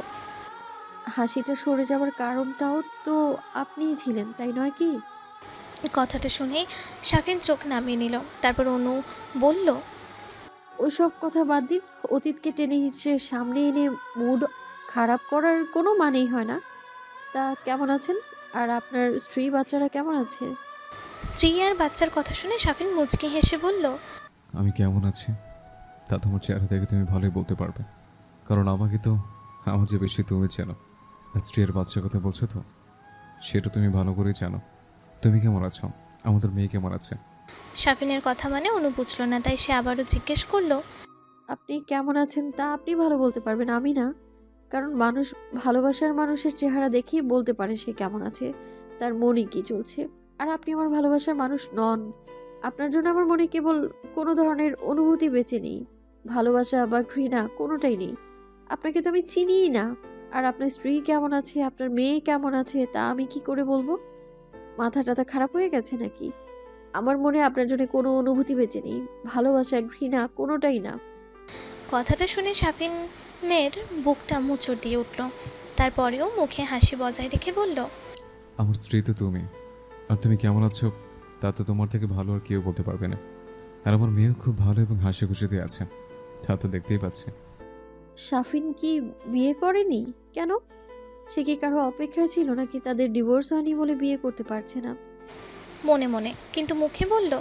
হাসিটা সরে যাওয়ার কারণটাও তো আপনিই ছিলেন, তাই নয় কি? কথাটা শুনে সাফিন চোখ নামিয়ে নিল। তারপর অনু বলল, ওইসব কথা বাদ দিন, অতীতকে টেনে হিচড়ে সামনে এনে মুড খারাপ করার কোনো মানেই হয় না। তা কেমন আছেন? আর আপনার স্ত্রী বাচ্চারা কেমন আছে? স্ত্রী আর বাচ্চার কথা শুনে সাফিন মুচকি হেসে বলল, আমি কেমন আছি তা তোমার চেহারা দেখে তুমি ভালোই বলতে পারবে, কারণ আমাকে তো আমার যে বেশি তুমি চেনো। আর স্ত্রীর বাচ্চার কথা বলছো তো, সেটা তুমি ভালো করেই জানো। তুমি কেমন আছো? আমাদের মেয়ে কেমন আছে? সাফিনের কথা মানে অনু বুঝলো না, তাই সে আবারও জিজ্ঞেস করলো, আপনি কেমন আছেন তা আপনি ভালো বলতে পারবেন, আমি না। কারণ মানুষ ভালোবাসার মানুষের চেহারা দেখেই বলতে পারে সে কেমন আছে, তার মনে কি চলছে। আর আপনি আমার ভালোবাসার মানুষ নন। আপনার জন্য আমার মনে কেবল কোনো ধরনের অনুভূতি বেঁচে নেই, ভালোবাসা বা ঘৃণা কোনোটাই নেই। আপনাকে তো আমি চিনিই না। আর আপনার স্ত্রী কেমন আছে, আপনার মেয়ে কেমন আছে তা আমি কি করে বলবো? মাথা টাথা খারাপ হয়ে গেছে নাকি? আমার মনে আপনার জন্য কোনো অনুভূতি বেঁচে নেই, ভালোবাসা ঘৃণা কোনোটাই না। কথাটা শুনে সাফিনের বুকটা মোচড় দিয়ে উঠল। তারপরেও মুখে হাসি বজায় রেখে বলল, আমার স্ত্রী তো তুমি, আর তুমি কেমন আছো তা তো তোমার থেকে ভালো আর কেউ বলতে পারবে না। আর আমার মেয়েও খুব ভালো এবং হাসি খুশিতে আছে, তা তো দেখতেই পাচ্ছি। শাফিন কি বিয়ে করেনি? কেন? সে কি কারো অপেক্ষায় ছিল নাকি তাদের ডিভোর্স হয়নি বলে বিয়ে করতে পারছে না? মনে মনে কিন্তু মুখে বলল,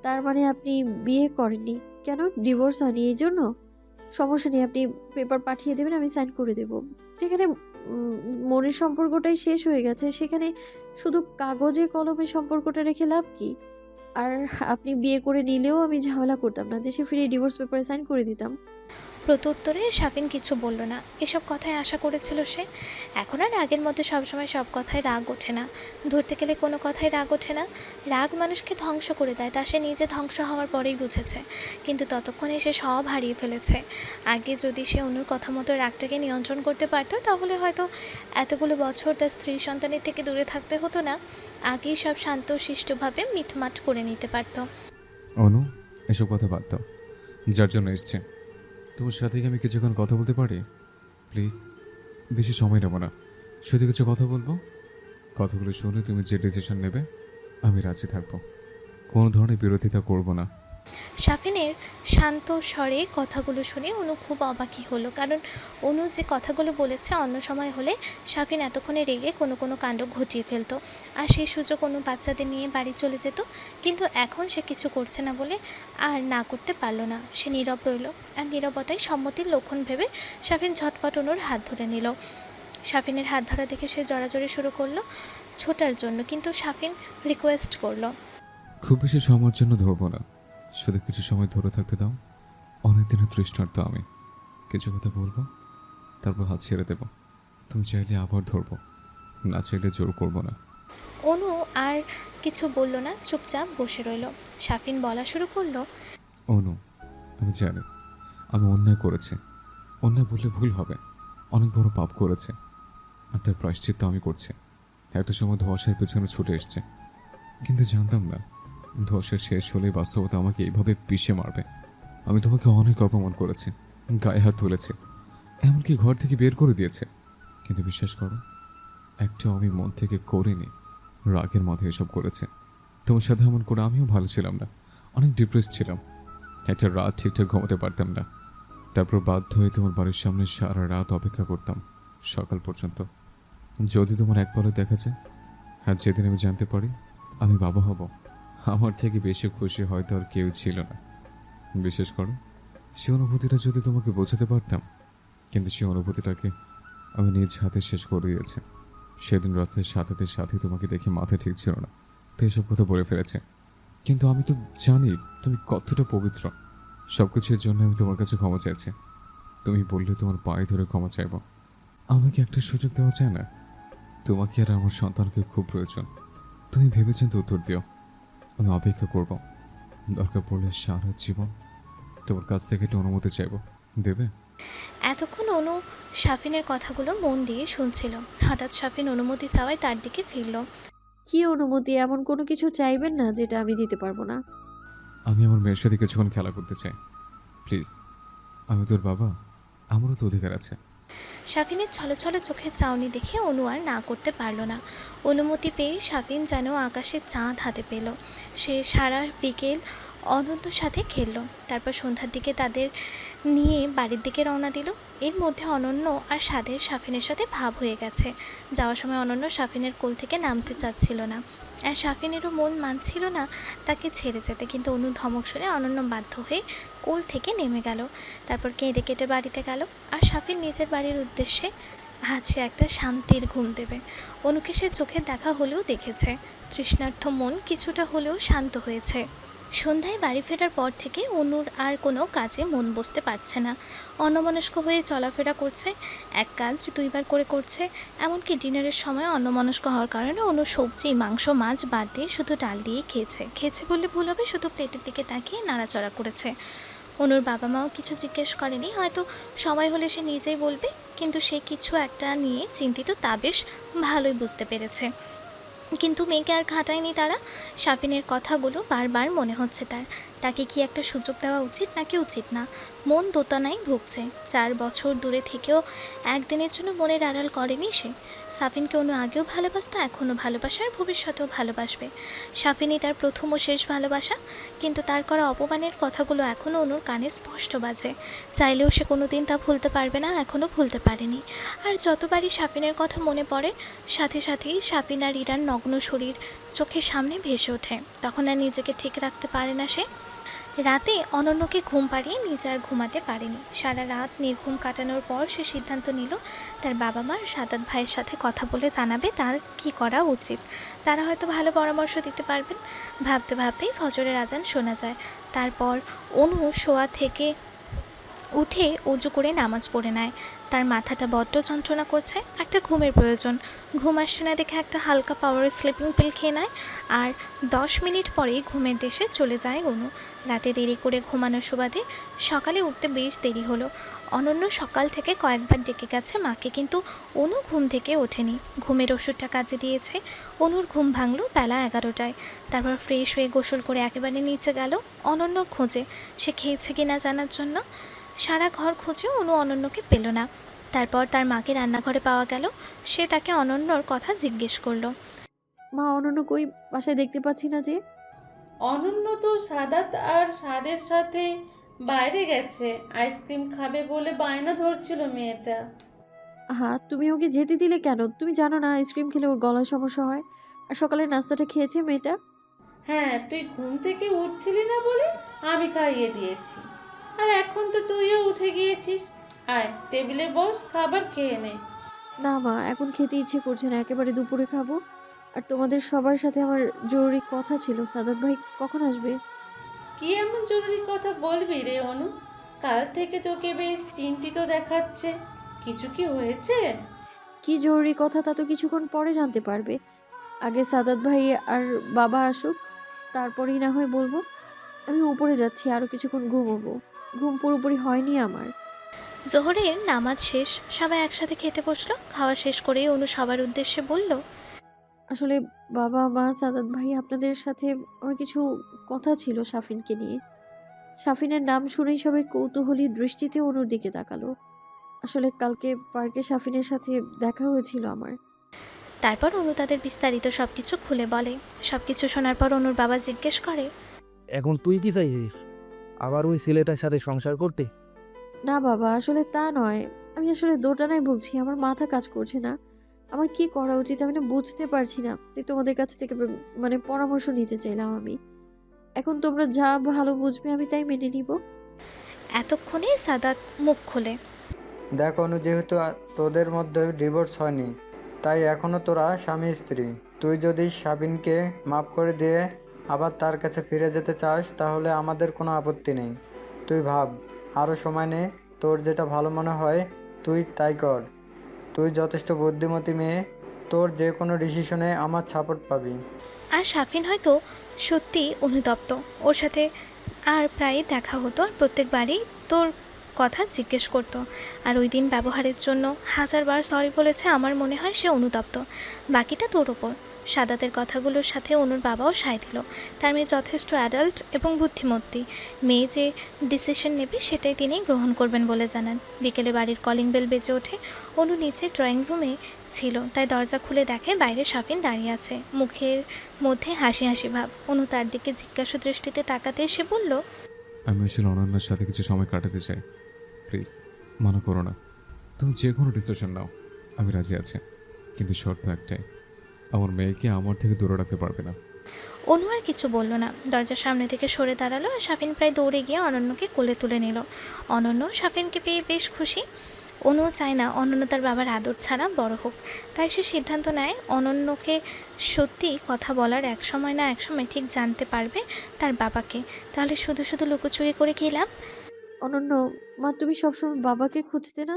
তার মানে আপনি বিয়ে করেননি? কেন ডিভোর্স হয়নি এই জন্য? সমস্যা নেই, আপনি পেপার পাঠিয়ে দেবেন, আমি সাইন করে দেব। যেখানে মনের সম্পর্কটাই শেষ হয়ে গেছে সেখানে শুধু কাগজে কলমে সম্পর্কটা রেখে লাভ কি? আর আপনি বিয়ে করে নিলেও আমি ঝামেলা করতাম না, দেশে ফিরে ডিভোর্স পেপারে সাইন করে দিতাম। প্রত্যুত্তরে সাফিন কিছু বলল না। এসব কথায় আশা করেছিল সে। এখন আর আগের মধ্যে সবসময় সব কথায় রাগ ওঠে না, ধরতে গেলে কোনো কথায় রাগ ওঠে না। রাগ মানুষকে ধ্বংস করে দেয়, তা সে নিজে ধ্বংস হওয়ার পরেই বুঝেছে। কিন্তু ততক্ষণে সে সব হারিয়ে ফেলেছে। আগে যদি সে অনুর কথা মতো রাগটাকে নিয়ন্ত্রণ করতে পারত, তাহলে হয়তো এতগুলো বছর তার স্ত্রী সন্তানের থেকে দূরে থাকতে হতো না। আগেই সব শান্ত শিষ্টভাবে মিটমাট করে নিতে পারত। অনু, এসব কথা বাদ দাও। যার জন্য এসছে, তোমার সাথে কি আমি কিছুক্ষণ কথা বলতে পারি? প্লিজ, বেশি সময় নেব না, শুধু কিছু কথা বলবো। কথাগুলো শুনে তুমি যে ডিসিশন নেবে আমি রাজি থাকবো, কোনো ধরনের বিরোধিতা করব না। সাফিনের শান্ত স্বরে কথাগুলো শুনে অনু খুব অবাকই হলো, কারণ অনু যে কথাগুলো বলেছে অন্য সময় হলে সাফিন এতক্ষণে রেগে কোনো কোনো কাণ্ড ঘটিয়ে ফেলতো, আর সেই সুযোগ অনু বাচ্চাদের নিয়ে বাড়ি চলে যেত। কিন্তু এখন সে কিছু করছে না বলে আর না করতে পারলো না। সে নীরব রইল, আর নীরবতায় সম্মতির লক্ষণ ভেবে সাফিন ঝটপট অনুর হাত ধরে নিল। সাফিনের হাত ধরা দেখে সে জড়াজড়ি শুরু করলো ছোটার জন্য, কিন্তু সাফিন রিকোয়েস্ট করলো, খুব বেশি সময়ের জন্য ধরবো না, শুধু কিছু সময় ধরে থাকতে দাও। অনেক দিনের তৃষ্ণার্ত আমি, কিছু কথা বলবো, তারপর হাত ছেড়ে দেবো। তুমি চাইলে আবার ধরবো, না চাইলে জোর করবো না। অনু আর কিছু বলল না, চুপচাপ বসে রইল। সাফিন বলা শুরু করলো, অনু, আমি জানি আমি অন্যায় করেছি, অন্যায় বললে ভুল হবে, অনেক বড় পাপ করেছে, আর তার প্রায়শ্চিত্ত আমি করছি। একটা সময় ধোঁয়াশার পেছনে ছুটে এসছে, কিন্তু জানতাম না ধোঁয়াশা শেষ হলেই বাস্তবতা আমাকে এইভাবে পিষে মারবে। আমি তোমাকে অনেক অপমান করেছি, গায়ে হাত তুলেছি, এমনকি ঘর থেকে বের করে দিয়েছে, কিন্তু বিশ্বাস করো একটাও আমি মন থেকে করিনি। রাগের মাথায় এসব করেছে। তোমার সাথে এমন করে আমিও ভালো ছিলাম না, অনেক ডিপ্রেস ছিলাম, একটা রাত ঠিকঠাক ঘুমাতে পারতাম না। তারপর বাধ্য হয়ে তোমার বাড়ির সামনে সারা রাত অপেক্ষা করতাম সকাল পর্যন্ত, যদি তোমার এক পলে দেখা যায়। আর যেদিন আমি জানতে পারি আমি বাবা হব, আমার থেকে বেশি খুশি হয়তো আর কেউ ছিল না। বিশেষ করো সে অনুভূতিটা যদি তোমাকে বোঝাতে পারতাম, কিন্তু সে অনুভূতিটাকে আমি নিজ হাতে শেষ করে দিয়েছি। সেদিন রাস্তায় সাথে সাথে তোমাকে দেখে মাথা ঠিক ছিল না, তো এসব কথা বলে ফেলেছে। কিন্তু আমি তো জানি তুমি কতটা পবিত্র। সব কিছুর জন্য আমি তোমার কাছে ক্ষমা চাইছি। তুমি বললে তোমার পায়ে ধরে ক্ষমা চাইব। আমাকে একটা সুযোগ দেওয়া যায় না? তোমাকে আর আমার সন্তানকে খুব প্রয়োজন। তুমি ভেবেচিন্তে উত্তর দিও। আমি অপেক্ষা করব। দরকার পড়লে সারা জীবন তোমার কাছ থেকে একটা অনুমতি চাইব, দেবে? এতক্ষণ অনু শাফিনের কথাগুলো মন দিয়ে শুনছিল। হঠাৎ শাফিন অনুমতি চাওয়ায় তার দিকে ফিরল। কি অনুমতি? এমন কোনো কিছু চাইবেন না যেটা আমি দিতে পারবো না। আমি আমার মেয়ের সাথে কিছুক্ষণ খেলা করতে চাই, প্লিজ। আমি তোর বাবা, আমারও তো অধিকার আছে। শাফিনের ছলছল চোখের চাউনি দেখে অনু আর না করতে পারল না। অনুমতি পেয়ে শাফিন যেন আকাশের চাঁদ হাতে পেল। সে সারা বিকেল অনন্যর সাথে খেলল। তারপর সন্ধ্যার দিকে তাদের নিয়ে বাড়ির দিকে রওনা দিল। এর মধ্যে অনন্য আর সাদের শাফিনের সাথে ভাব হয়ে গেছে। যাওয়ার সময় অনন্য শাফিনের কোল থেকে নামতে চাচ্ছিল না, আর শাফিনেরও মন মানছিল না তাকে ছেড়ে যেতে। কিন্তু অনু ধমক শুনে অনন্য বাধ্য হয়ে কোল থেকে নেমে গেল। তারপর কেঁদে কেটে বাড়িতে গেল। আর শাফিন নিজের বাড়ির উদ্দেশ্যে আজ সে একটা শান্তির ঘুম দেবে। অনুকে সে চোখে দেখা হলেও দেখেছে। তৃষ্ণার্থ মন কিছুটা হলেও শান্ত হয়েছে। সন্ধ্যায় বাড়ি ফেরার পর থেকে অনুর আর কোনো কাজে মন বসতে পারছে না। অন্যমনস্ক হয়ে চলাফেরা করছে, এক কাজ দুইবার করে করছে। এমনকি ডিনারের সময় অন্যমনস্ক হওয়ার কারণে অনু সবজি মাংস মাছ বাদ দিয়ে শুধু ডাল দিয়েই খেয়েছে বললে ভুল হবে, শুধু প্লেটের দিকে তাকিয়ে নাড়াচড়া করেছে। অনুর বাবা মাও কিছু জিজ্ঞেস করেনি, হয়তো সময় হলে সে নিজেই বলবে। কিন্তু সে কিছু একটা নিয়ে চিন্তিত তা বেশ ভালোই বুঝতে পেরেছে। কিন্তু মেয়েকে আর খাটায়নি তারা। শাফিনের কথাগুলো বারবার মনে হচ্ছে তাকে কি একটা সুযোগ দেওয়া উচিত নাকি উচিত না। মন দোটানায় ভুগছে। 4 বছর দূরে থেকেও একদিনের জন্য মনের আড়াল করেনি সে। সাফিনকে অনু আগেও ভালোবাসতো, এখনও ভালোবাসে, আর ভবিষ্যতেও ভালোবাসবে। সাফিনই তার প্রথম ও শেষ ভালোবাসা। কিন্তু তার করা অপমানের কথাগুলো এখনও অনুর কানে স্পষ্ট বাজে। চাইলেও সে কোনোদিন তা ভুলতে পারবে না, এখনও ভুলতে পারেনি। আর যতবারই সাফিনের কথা মনে পড়ে, সাথে সাথেই সাফিন আর ইরার নগ্ন শরীর চোখের সামনে ভেসে ওঠে। তখন আর নিজেকে ঠিক রাখতে পারে না সে। রাতে অনন্যকে ঘুম পাড়িয়ে নিজে আর ঘুমাতে পারেনি। সারা রাত নির্ঘুম কাটানোর পর সে সিদ্ধান্ত নিল তার বাবা মা সাদাত ভাইয়ের সাথে কথা বলে জানাবে তার কি করা উচিত। তারা হয়তো ভালো পরামর্শ দিতে পারবেন। ভাবতে ভাবতেই ফজরের আজান শোনা যায়। তারপর অনু শোয়া থেকে উঠে অজু করে নামাজ পড়ে নেয়। তার মাথাটা বড্ড যন্ত্রণা করছে, একটা ঘুমের প্রয়োজন। ঘুম আসছে না দেখে একটা হালকা পাওয়ারের স্লিপিং পিল খেয়ে নেয়। আর 10 মিনিট পরেই ঘুমের দেশে চলে যায় অনু। রাতে দেরি করে ঘুমানোর সুবাদে সকালে উঠতে বেশ দেরি হলো। অনন্য সকাল থেকে কয়েকবার ডেকে গেছে মাকে, কিন্তু অনু ঘুম থেকে ওঠেনি। ঘুমের ওষুধটা কাজে দিয়েছে। অনুর ঘুম ভাঙল বেলা 11টায়। তারপর ফ্রেশ হয়ে গোসল করে একেবারে নিচে গেল অনন্যর খোঁজে, সে খেয়েছে কিনা জানার জন্য। সারা ঘর খুঁজেও অনু অনন্যকে পেল না। তারপর তার মাকে রান্নাঘরে পাওয়া গেল। সে তাকে অনন্যর কথা জিজ্ঞেস করলো। মা, অনন্য কই? বাসায় দেখতে পাচ্ছি না যে। অনন্য তো সাদাত আর সাদের সাথে বাইরে গেছে, আইসক্রিম খাবে বলে বায়না ধরছিল মেয়েটা। হ্যাঁ, তুমি ওকে যেতে দিলে কেন? তুমি জানো না আইসক্রিম খেলে ওর গলার সমস্যা হয়। আর সকালের নাস্তাটা খেয়েছে মেয়েটা। হ্যাঁ, তুই ঘুম থেকে উঠছিলি না বলে আমি খাইয়ে দিয়েছি। আর এখন তো তুইও উঠে গিয়েছিস, আয় টেবিলে বস, খাবার খেয়ে নে। না মা, এখন খেতে ইচ্ছে করছে না, একেবারে দুপুরে খাবো। আর তোমাদের সবার সাথে আমার জরুরি কথা ছিল। সাদাত ভাই কখন আসবে? কি এমন জরুরি কথা বলবি রে অনু? কাল থেকে তোকে বেশ চিন্তিত দেখাচ্ছে, কিছু কি হয়েছে? কি জরুরি কথা তা তো কিছুক্ষণ পরে জানতে পারবে। আগে সাদাত ভাই আর বাবা আসুক, তারপরেই না হয় বলবো। আমি উপরে যাচ্ছি, আরও কিছুক্ষণ ঘুমোবো। ঘুম পুরোপুরি হয়নি আমার। জোহরের নামাজ শেষ, সবাই একসাথে খেতে বসলো। খাওয়া শেষ করেই অনু সবার উদ্দেশ্যে বলল, আসলে বাবা মা সাদাত ভাই, আপনাদের সাথে আমার কিছু কথা ছিল শাফিনকে নিয়ে। শাফিনের নাম শুনেই সবাই কৌতূহলী দৃষ্টিতে অনুর দিকে তাকালো। আসলে কালকে পার্কে শাফিনের সাথে দেখা হয়েছিল আমার। তারপর অনু তাদের বিস্তারিত সবকিছু খুলে বলে। সবকিছু শোনার পর অনুর বাবা জিজ্ঞেস করে, এখন তুই কি চাইছিস? আবার ওই ছেলেটার সাথে সংসার করতে? না বাবা, আসলে তা নয়। আমি আসলে দোটানায় ভুগছি, আমার মাথা কাজ করছে না। আমার কি করা উচিত আমি না বুঝতে পারছি না। তাই তোমাদের কাছ থেকে পরামর্শ নিতে চাইলাম আমি। এখন তোমরা যা ভালো বুঝবে আমি তাই মেনে নিব। এতক্ষণে সাদাত মুখ খোলে। দেখ অনু, যেহেতু তোদের মধ্যে ডিভোর্স হয়নি, তাই এখনও তোরা স্বামী স্ত্রী। তুই যদি সাবিনকে মাফ করে দিয়ে আবার তার কাছে ফিরে যেতে চাস তাহলে আমাদের কোনো আপত্তি নেই। তুই ভাব, আরও সময় নে, তোর যেটা ভালো মনে হয় তুই তাই কর। তুই যথেষ্ট বুদ্ধিমতী মেয়ে, তোর যে কোনো ডিসিশনে আমার সাপোর্ট পাবি। আর সাফিন হয়তো সত্যি অনুতপ্ত। ওর সাথে আর প্রায় দেখা হতো আর প্রত্যেকবারই তোর কথা জিজ্ঞেস করতো। আর ওই দিন ব্যবহারের জন্য হাজারবার সরি বলেছে। আমার মনে হয় সে অনুতপ্ত। বাকিটা তোর ওপর। সাদাতের কথাগুলোর সাথে অনুর বাবাও সায় দিল। তার মেয়ে যথেষ্ট অ্যাডাল্ট এবং বুদ্ধিমতী। মেয়ে যে ডিসিশন নেবে সেটাই তিনি গ্রহণ করবেন বলে জানান। বিকেলে বাড়ির কলিং বেল বেজে ওঠে। অনু নিচে ড্রয়িং রুমে ছিল, তাই দরজা খুলে দেখে বাইরে সাফিন দাঁড়িয়ে আছে, মুখের মধ্যে হাসি হাসি ভাব। অনু তার দিকে জিজ্ঞাসা দৃষ্টিতে তাকাতে এসে বলল, আমি আসলে অনন্যার সাথে কিছু সময় কাটাতে চাই। প্লিজ মানা করো না। তুমি যে কোনো ডিসিশন নাও, আমি রাজি আছি, কিন্তু শর্ত একটাই, আমার মেয়েকে আমার থেকে দূরে রাখতে পারবে না। অনু আর কিছু বলল না, দরজার সামনে থেকে সরে দাঁড়ালো। আর সাফিন প্রায় দৌড়ে গিয়ে অনন্যকে কোলে তুলে নিল। অনন্য সাফিনকে পেয়ে বেশ খুশি। অনু চায় না অনন্য তার বাবার আদর ছাড়া বড় হোক, তাই সে সিদ্ধান্ত নেয় অনন্যকে সত্যি কথা বলার এক সময় না এক সময় ঠিক জানতে পারবে তার বাবাকে। তাহলে শুধু শুধু লুকোচুরি করে কী লাভ? অনন্য, মা তুমি সবসময় বাবাকে খুঁজতে না?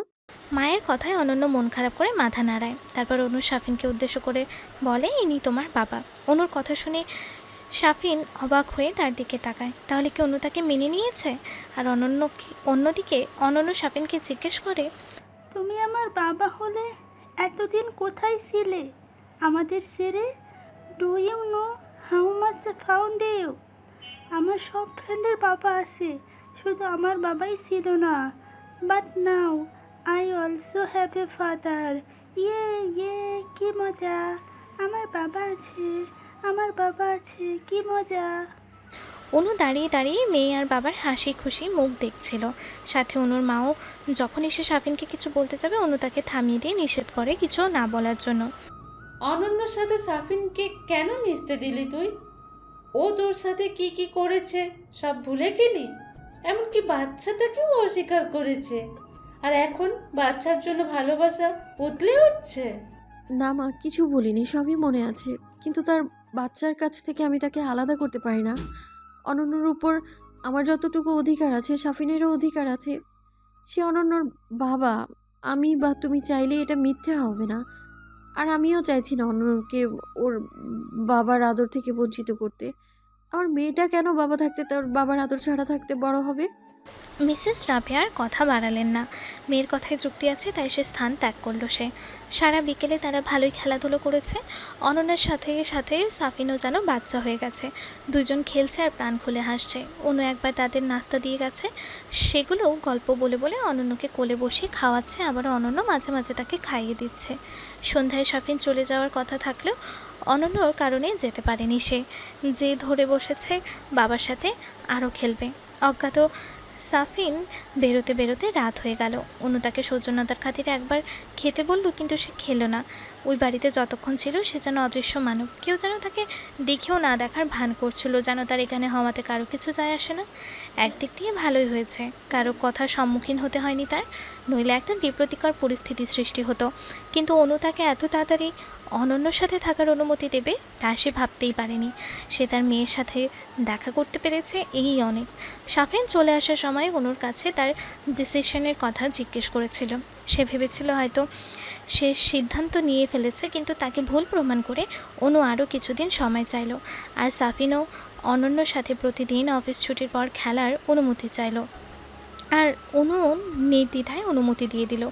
মায়ের কথায় অনন্য মন খারাপ করে মাথা নাড়ায়। তারপর অনু সাফিনকে উদ্দেশ্য করে বলে, ইনি তোমার বাবা। অনুর কথা শুনে সাফিন অবাক হয়ে তার দিকে তাকায়। তাহলে কি অনু তাকে মেনে নিয়েছে? আর অন্যদিকে অনন্য সাফিনকে জিজ্ঞেস করে, তুমি আমার বাবা হলে এতদিন কোথায় ছিলে আমাদের ছেড়ে? Do you know how much found you? আমার সব ফ্রেন্ডের বাবা আছে, শুধু আমার বাবাই ছিল না। But now I also have a father. ইয়ে ইয়ে, কি মজা! আমার বাবা আছে, আমার বাবা আছে, কি মজা! অনু দাঁড়িয়ে দাঁড়িয়ে মেয়ে আর বাবার হাসি খুশি মুখ দেখছিল। সাথে অনুর মাও যখন এসে সাফিনকে কিছু বলতে যাবে অনু তাকে থামিয়ে দিয়ে নিষেধ করে কিছু না বলার জন্য। অনন্যর সাথে সাফিনকে কেন মিশতে দিলি তুই? ও তোর সাথে কি কি করেছে সব ভুলে গেলি? এমনকি বাচ্চাটাকেও অস্বীকার করেছে, আর এখন বাচ্চার জন্য ভালোবাসা উতলে উঠছে। না মা, কিছু বলিনি, সবই মনে আছে। কিন্তু তার বাচ্চার কাছ থেকে আমি তাকে আলাদা করতে পারি না। অনন্যর উপর আমার যতটুকু অধিকার আছে সাফিনেরও অধিকার আছে। সে অনন্যর বাবা। আমি বা তুমি চাইলে এটা মিথ্যে হবে না। আর আমিও চাইছি না অনন্যকে ওর বাবার আদর থেকে বঞ্চিত করতে। আমার মেয়েটা কেন বাবা থাকতে তার বাবার আদর ছাড়া থাকতে বড় হবে? মিসেস রাবেয়ার কথা বাড়ালেন না। মেয়ের কথায় যুক্তি আছে তাই সে স্থান ত্যাগ করলো। সে সারা বিকেলে তারা ভালোই খেলাধুলো করেছে। অনন্যার সাথে সাথে সাফিনও যেন বাচ্চা হয়ে গেছে। দুজন খেলছে আর প্রাণ খুলে হাসছে। অনু একবার তাদের নাস্তা দিয়ে গেছে, সেগুলো গল্প বলে বলে অনন্যকে কোলে বসিয়ে খাওয়াচ্ছে, আবার অনন্য মাঝে মাঝে তাকে খাইয়ে দিচ্ছে। সন্ধ্যায় সাফিন চলে যাওয়ার কথা থাকলেও অনন্যর কারণে যেতে পারেনি। সে যে ধরে বসেছে বাবার সাথে আরও খেলবে। অজ্ঞাত সাফিন বেরোতে বেরোতে রাত হয়ে গেল। অনু তাকে সৌজন্যতার খাতিরে একবার খেতে বলল, কিন্তু সে খেলো না। ওই বাড়িতে যতক্ষণ ছিল সে যেন অদৃশ্য মানব। কেউ যেন তাকে দেখেও না দেখার ভান করছিল, যেন তার এখানে হওয়াতে কারো কিছু যায় আসে না। একদিক দিয়ে ভালোই হয়েছে, কারো কথার সম্মুখীন হতে হয়নি তার, নইলে একটা বিব্রতিকর পরিস্থিতি সৃষ্টি হতো। কিন্তু অনু তাকে এত তাড়াতাড়ি অনন্যর সাথে থাকার অনুমতি দেবে তা সে ভাবতেই পারেনি। সে তার মেয়ের সাথে দেখা করতে পেরেছে, এই অনেক। সাফিন চলে আসার সময় অনুর কাছে তার ডিসিশনের কথা জিজ্ঞেস করেছিল। সে ভেবেছিল হয়তো সে সিদ্ধান্ত নিয়ে ফেলেছে, কিন্তু তাকে ভুল প্রমাণ করে অনু আরও কিছুদিন সময় চাইল। আর সাফিনও অনন্যর সাথে প্রতিদিন অফিস ছুটির পর খেলার অনুমতি চাইল, আর অনু নির্দ্বিধায় অনুমতি দিয়ে দিল।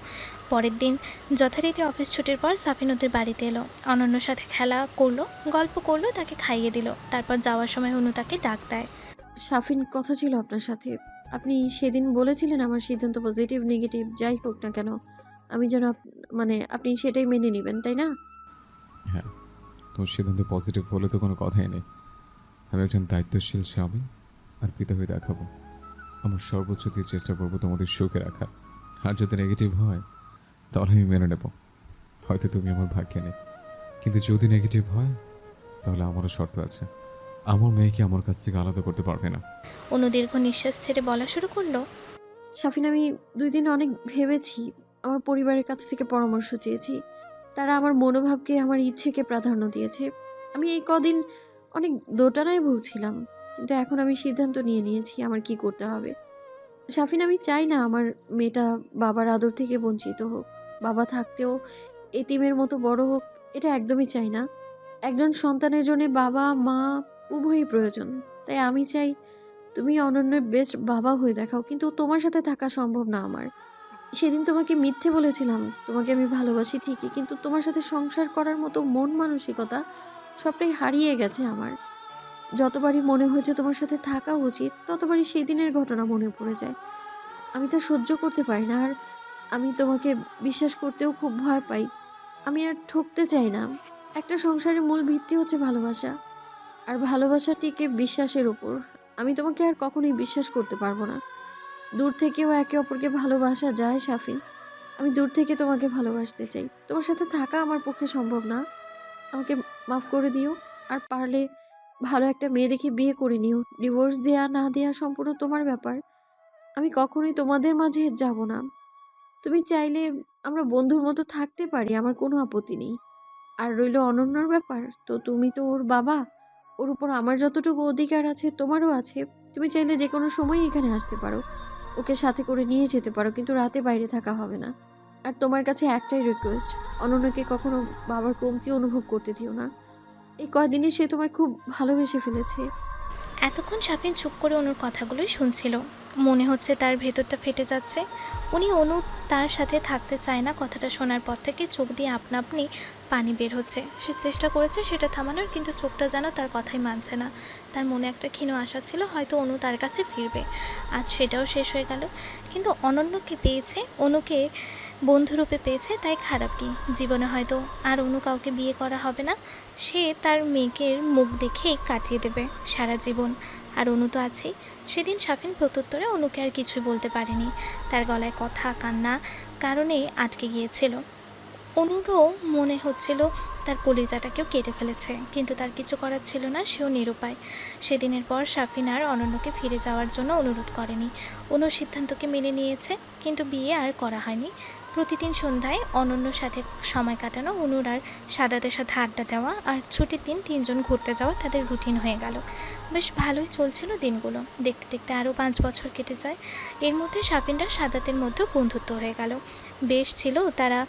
পরের দিন যথারীতি অফিস ছুটির পর সাফিন ওদের বাড়িতে এলো। অনন্যর সাথে খেলা করলো, গল্প করলো, তাকে খাইয়ে দিল। তারপর যাওয়ার সময় অনু তাকে ডাক দেয়। সাফিন, কথা ছিল আপনার সাথে। আপনি সেদিন বলেছিলেন আমার সিদ্ধান্ত পজিটিভ নেগেটিভ যাই হোক না কেন আমি যেন আপনি সেটাই মেনে নেবেন, তাই না? হ্যাঁ, তোমার সিদ্ধান্ত পজিটিভ হলে তো কোনো কথাই নেই। আমি একজন দায়িত্বশীল স্বামী আর পিতা হয়ে দেখাবো। আমার সর্বোচ্চ দিয়ে চেষ্টা করবো তোমাদের সুখে রাখার। আর যদি নেগেটিভ হয় তাহলে আমি মেনে নেব। হয়তো তুমি আমার ভাগ্যে নেই, কিন্তু যদি নেগেটিভ হয় তাহলে আমারও শর্ত আছে। আমার মেয়েকে আমার কাছ থেকে আলাদা করতে পারবে না। অনু দীর্ঘ নিঃশ্বাস ছেড়ে বলা শুরু করলো, সাফিন, আমি 2 দিন অনেক ভেবেছি। আমার পরিবারের কাছ থেকে পরামর্শ চেয়েছি। তারা আমার মনোভাবকে, আমার ইচ্ছেকে প্রাধান্য দিয়েছে। আমি এই কদিন অনেক দোটানায় ভুগছিলাম, কিন্তু এখন আমি সিদ্ধান্ত নিয়ে নিয়েছি আমার কি করতে হবে। সাফিন, আমি চাই না আমার মেয়েটা বাবার আদর থেকে বঞ্চিত হোক। বাবা থাকতেও এতিমের মতো বড় হোক, এটা একদমই চাই না। একজন সন্তানের জন্য বাবা মা উভয়ই প্রয়োজন। তাই আমি চাই তুমি অনন্যের বেস্ট বাবা হয়ে দেখাও, কিন্তু তোমার সাথে থাকা সম্ভব না আমার। সেদিন তোমাকে মিথ্যে বলেছিলাম, তোমাকে আমি ভালোবাসি ঠিকই, কিন্তু তোমার সাথে সংসার করার মতো মন মানসিকতা সবটাই হারিয়ে গেছে আমার। যতবারই মনে হয়েছে তোমার সাথে থাকা উচিত, ততবারই সেই দিনের ঘটনা মনে পড়ে যায়। আমি তা সহ্য করতে পারি না, আর আমি তোমাকে বিশ্বাস করতেও খুব ভয় পাই। আমি আর ঠকতে চাই না। একটা সংসারের মূল ভিত্তি হচ্ছে ভালোবাসা, আর ভালোবাসা টিকে বিশ্বাসের উপর। আমি তোমাকে আর কখনোই বিশ্বাস করতে পারবো না। দূর থেকেও একে অপরকে ভালোবাসা যায় সাফিন। আমি দূর থেকে তোমাকে ভালোবাসতে চাই, তোমার সাথে থাকা আমার পক্ষে সম্ভব না। আমাকে মাফ করে দিও, আর পারলে ভালো একটা মেয়ে দেখে বিয়ে করে নিও। ডিভোর্স দেয়া না দেয়া সম্পূর্ণ তোমার ব্যাপার। আমি কখনোই তোমাদের মাঝে যাব না। তুমি চাইলে আমরা বন্ধুর মতো থাকতে পারি, আমার কোনো আপত্তি নেই। আর রইল অনন্যর ব্যাপার, তো তুমি তো ওর বাবা, ওর উপর আমার যতটুকু অধিকার আছে তোমারও আছে। তুমি চাইলে যে কোনো সময় এখানে আসতে পারো, ওকে সাথে করে নিয়ে যেতে পারো, কিন্তু রাতে বাইরে থাকা হবে না। আর তোমার কাছে একটাই রিকোয়েস্ট, অনন্যকে কখনো বাবার কমতি অনুভব করতে দিও না। এই কয়দিনে সে তোমায় খুব ভালোবেসে ফেলেছে। এতক্ষণ সাফিন চুপ করে অনুর কথাগুলোই শুনছিল। মনে হচ্ছে তার ভেতরটা ফেটে যাচ্ছে। অনু তার সাথে থাকতে চায় না, কথাটা শোনার পর থেকে চোখ দিয়ে আপনা আপনি পানি বের হচ্ছে। সে চেষ্টা করেছে সেটা থামানোর, কিন্তু চোখটা যেন তার কথাই মানছে না। তার মনে একটা ক্ষীণ আশা ছিল হয়তো অনু তার কাছে ফিরবে। আজ সেটাও শেষ হয়ে গেল। কিন্তু অনন্যকে পেয়েছে, অনুকে বন্ধুরূপে পেয়েছে, তাই খারাপ কি? জীবনে হয়তো আর অনু কাউকে বিয়ে করা হবে না। সে তার মেয়েকে মুখ দেখেই কাটিয়ে দেবে সারা জীবন। আর অনু তো আছেই। সেদিন সাফিন প্রত্যুত্তরে অনুকে আর কিছুই বলতে পারেনি। তার গলায় কথা কান্না কারণে আটকে গিয়েছিল। অনুরও মনে হচ্ছিল তার কলিজাটা কেউ কেটে ফেলেছে, কিন্তু তার কিছু করার ছিল না, সেও নিরুপায়। সেদিনের পর সাফিন আর অনন্যকে ফিরে যাওয়ার জন্য অনুরোধ করেনি। অনুর সিদ্ধান্তকে মেনে নিয়েছে, কিন্তু বিয়ে আর করা হয়নি। প্রতিদিন সন্ধ্যায় অনন্যর সাথে সময় কাটানো, অনুর আর সাদাতের সাথে আড্ডা দেওয়া, আর ছুটির দিন তিনজন ঘুরতে যাওয়া তাদের রুটিন হয়ে গেল। বেশ ভালোই চলছিল দিনগুলো। দেখতে দেখতে আরও 5 বছর কেটে যায়। এর মধ্যে সাফিনরা সাদাতের মধ্যেও বন্ধুত্ব হয়ে গেল। বেশ ছিল তারা,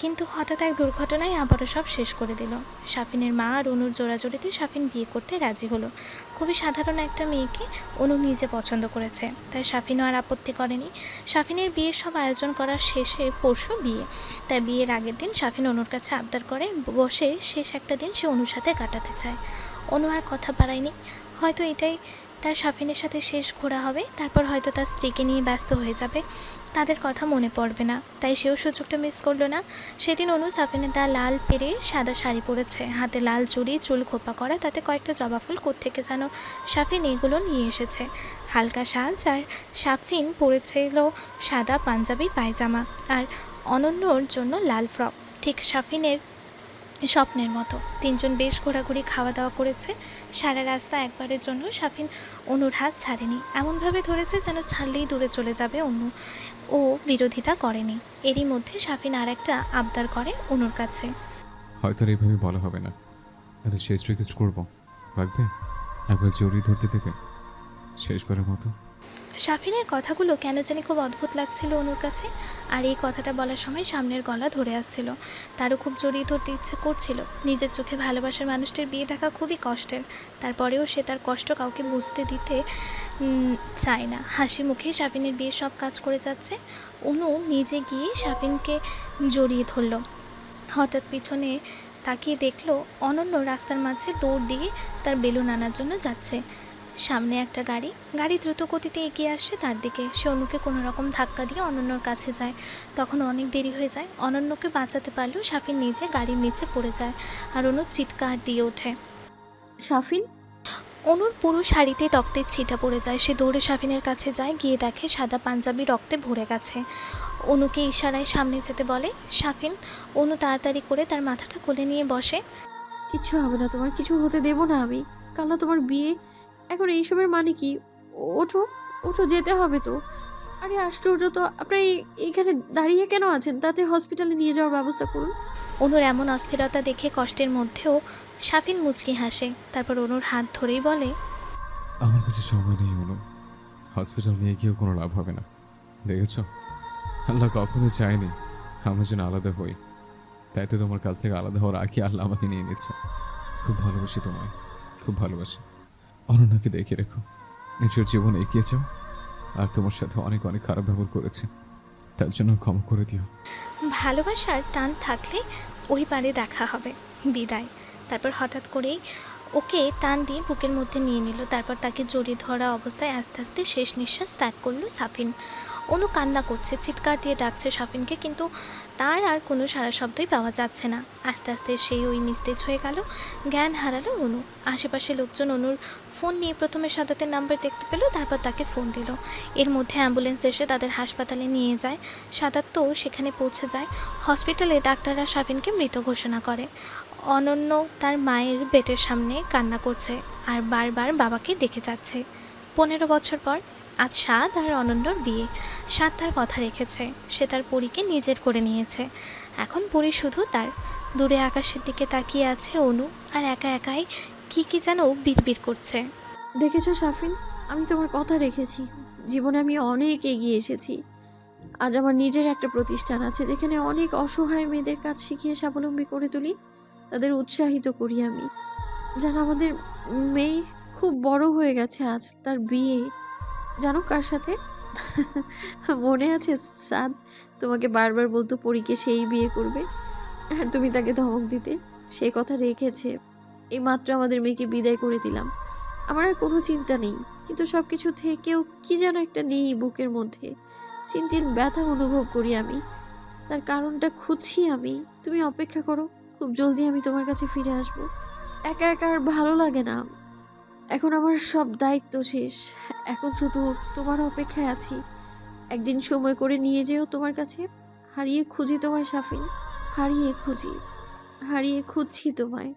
কিন্তু হঠাৎ এক দুর্ঘটনায় আবারও সব শেষ করে দিল। সাফিনের মা আর অনুর জোড়াজোড়িতে সাফিন বিয়ে করতে রাজি হলো। খুবই সাধারণ একটা মেয়েকে অনু নিজে পছন্দ করেছে, তাই সাফিনও আর আপত্তি করেনি। সাফিনের বিয়ের সব আয়োজন করার শেষে পরশু বিয়ে, তাই বিয়ের আগের দিন সাফিন অনুর কাছে আবদার করে বসে শেষ একটা দিন সে অনুর সাথে কাটাতে চায়। অনু আর কথা বাড়ায়নি। হয়তো এটাই তার সাফিনের সাথে শেষ ঘোরা হবে, তারপর হয়তো তার স্ত্রীকে নিয়ে ব্যস্ত হয়ে যাবে, তাদের কথা মনে পড়বে না, তাই সেও সুযোগটা মিস করলো না। সেদিন অনু সাফিনের দা লাল পেরে সাদা শাড়ি পরেছে, হাতে লাল চুড়ি, চুল খোপা করা, তাতে কয়েকটা জবা ফুল কোত্থেকে যেন সাফিন এগুলো নিয়ে এসেছে। হালকা সাজ, আর সাফিন পরেছিল সাদা পাঞ্জাবি পায়জামা, আর অনন্যর জন্য লাল ফ্রক, ঠিক সাফিনের স্বপ্নের মতো। তিনজন বেশ ঘোরাঘুরি খাওয়া দাওয়া করেছে। সারা রাস্তা একবারের জন্য সাফিন অনুর হাত ছাড়েনি, এমনভাবে ধরেছে যেন ছাড়লেই দূরে চলে যাবে অনু। ও বিরোধিতা করেনি। এরই মধ্যে সাফিন আর একটা আবদার করে অনুর কাছে। হয়তো আর এইভাবে বলা হবে না, একটা শেষ রিকোয়েস্ট করবো, রাখবে? একবার জড়িয়ে ধরতে দেবে শেষবারের মতো? সাফিনের কথাগুলো কেন জানি খুব অদ্ভুত লাগছিল অনুর কাছে। আর এই কথাটা বলার সময় সামনের গলা ধরে আসছিল। তারও খুব জড়িয়ে ধরতে ইচ্ছে করছিল। নিজের চোখে ভালোবাসার মানুষটির বিয়ে দেখা খুবই কষ্টের, তারপরেও সে তার কষ্ট কাউকে বুঝতে দিতে চায় না। হাসি মুখে সাফিনের বিয়ের সব কাজ করে যাচ্ছে। অনু নিজে গিয়ে সাফিনকে জড়িয়ে ধরল। হঠাৎ পিছনে তাকিয়ে দেখল অনন্য রাস্তার মাঝে দৌড় দিয়ে তার বেলুন আনার জন্য যাচ্ছে। সামনে একটা গাড়ি দ্রুত গতিতে এগিয়ে আসে তার দিকে। সে অনুকে কোনো রকম ধাক্কা দিয়ে অনন্যর কাছে যায়। তখন অনেক দেরি হয়ে যায়। অনন্যকে বাঁচাতে পারলেও সাফিন নিজে গাড়ির নিচে পড়ে যায়, আর অনু চিৎকার দিয়ে ওঠে। সাফিন! অনুর পুরো শাড়িতে রক্তের ছিটা পড়ে যায়। সে দৌড়ে সাফিনের কাছে যায়, গিয়ে দেখে সাদা পাঞ্জাবি রক্তে ভরে গেছে। অনুকে ইশারায় সামনে যেতে বলে। সাফিন অনু তাড়াতাড়ি করে তার মাথাটা কোলে নিয়ে বসে। কিচ্ছু হবে না তোমার, কিছু হতে দেব না আমি। কাল না তোমার বিয়ে, এখন এইসবের মানে কি? ওঠো ওঠো, যেতে হবে তো। আরে আশ্চর্য তো, আপনার এইখানে দাঁড়িয়ে কেন আছেন? তাতে হসপিটালে নিয়ে যাওয়ার ব্যবস্থা করুন। অনুর এমন অস্থিরতা দেখে কষ্টের মধ্যেও সাফিন মুচকি হাসে, তারপর অনুর হাত ধরেই বলে, আমার কাছে সময় নেই অনু, হসপিটাল নিয়ে গিয়েও কোনো লাভ হবে না। দেখেছ, আল্লাহ কখনোই চায়নি আমরা যেন আলাদা হই, তাই তো তোমার কাছ থেকে আলাদা হওয়ার আগে আল্লাহ আমাকে নিয়ে নিচ্ছে। খুব ভালোবাসি তোমায়, খুব ভালোবাসি। অনন্যাকে দেখে রেখো, নিজের জীবন এগিয়ে যাও। আর তোমার সাথে অনেক অনেক খারাপ ব্যবহার করেছে, তার জন্য ক্ষমা করে দিও। ভালোবাসার টান থাকলে ওই পারে দেখা হবে, বিদায়। তারপর হঠাৎ করেই ওকে টান দিয়ে বুকের মধ্যে নিয়ে নিল, তারপর তাকে জড়িয়ে ধরা অবস্থায় আস্তে আস্তে শেষ নিঃশ্বাস ত্যাগ করলো সাফিন। অনু কান্না করছে, চিৎকার দিয়ে ডাকছে সাফিনকে, কিন্তু তার আর কোনো সারা শব্দই পাওয়া যাচ্ছে না। আস্তে আস্তে সেই ওই নিস্তেজ হয়ে গেল, জ্ঞান হারালো অনু। আশেপাশে লোকজন অনুর ফোন নিয়ে প্রথমে সাদাতের নাম্বার দেখতে পেল, তারপর তাকে ফোন দিল। এর মধ্যে অ্যাম্বুলেন্স এসে তাদের হাসপাতালে নিয়ে যায়। সাদাত তো সেখানে পৌঁছে যায়। হসপিটালে ডাক্তাররা সাফিনকে মৃত ঘোষণা করে। অনন্য তার মায়ের বেডের সামনে কান্না করছে আর বারবার বাবাকে ডেকে যাচ্ছে। 15 বছর পর আজ সাদ আর অনন্যর বিয়ে। সাদ তার কথা রেখেছে, সে তার পরীকে নিজের করে নিয়েছে। এখন পরী শুধু তার। দূরে আকাশের দিকে তাকিয়ে আছে অনু, আর একা একাই কি যেন বিড়বিড় করছে। দেখেছো সাফিন, আমি তোমার কথা রেখেছি। জীবনে আমি অনেক এগিয়ে এসেছি। আজ আমার নিজের একটা প্রতিষ্ঠান আছে, যেখানে অনেক অসহায় মেয়েদের কাজ শিখিয়ে স্বাবলম্বী করে তুলি, তাদের উৎসাহিত করি আমি। জানো, আমাদের মেয়ে খুব বড় হয়ে গেছে, আজ তার বিয়ে। জানো কার সাথে? মনে আছে সাদ তোমাকে বারবার বলতো পরীকে সেই বিয়ে করবে, আর তুমি তাকে ধমক দিতে। সে কথা রেখেছে। এই মাত্র আমাদের মেয়েকে বিদায় করে দিলাম। আমার আর কোনো চিন্তা নেই, কিন্তু সব কিছু থেকেও কি যেন একটা নেই বুকের মধ্যে। চিনচিন ব্যথা অনুভব করি আমি, তার কারণটা খুঁজছি আমি। তুমি অপেক্ষা করো, খুব জলদি আমি তোমার কাছে ফিরে আসব। একা একা আর ভালো লাগে না। এখন আমার সব দায়িত্ব শেষ, এখন শুধু তোমার অপেক্ষায় আছি। একদিন সময় করে নিয়ে যেও তোমার কাছে। হারিয়ে খুঁজি তোমায় সাফিন, হারিয়ে খুঁজি, হারিয়ে খুঁজছি তোমায়।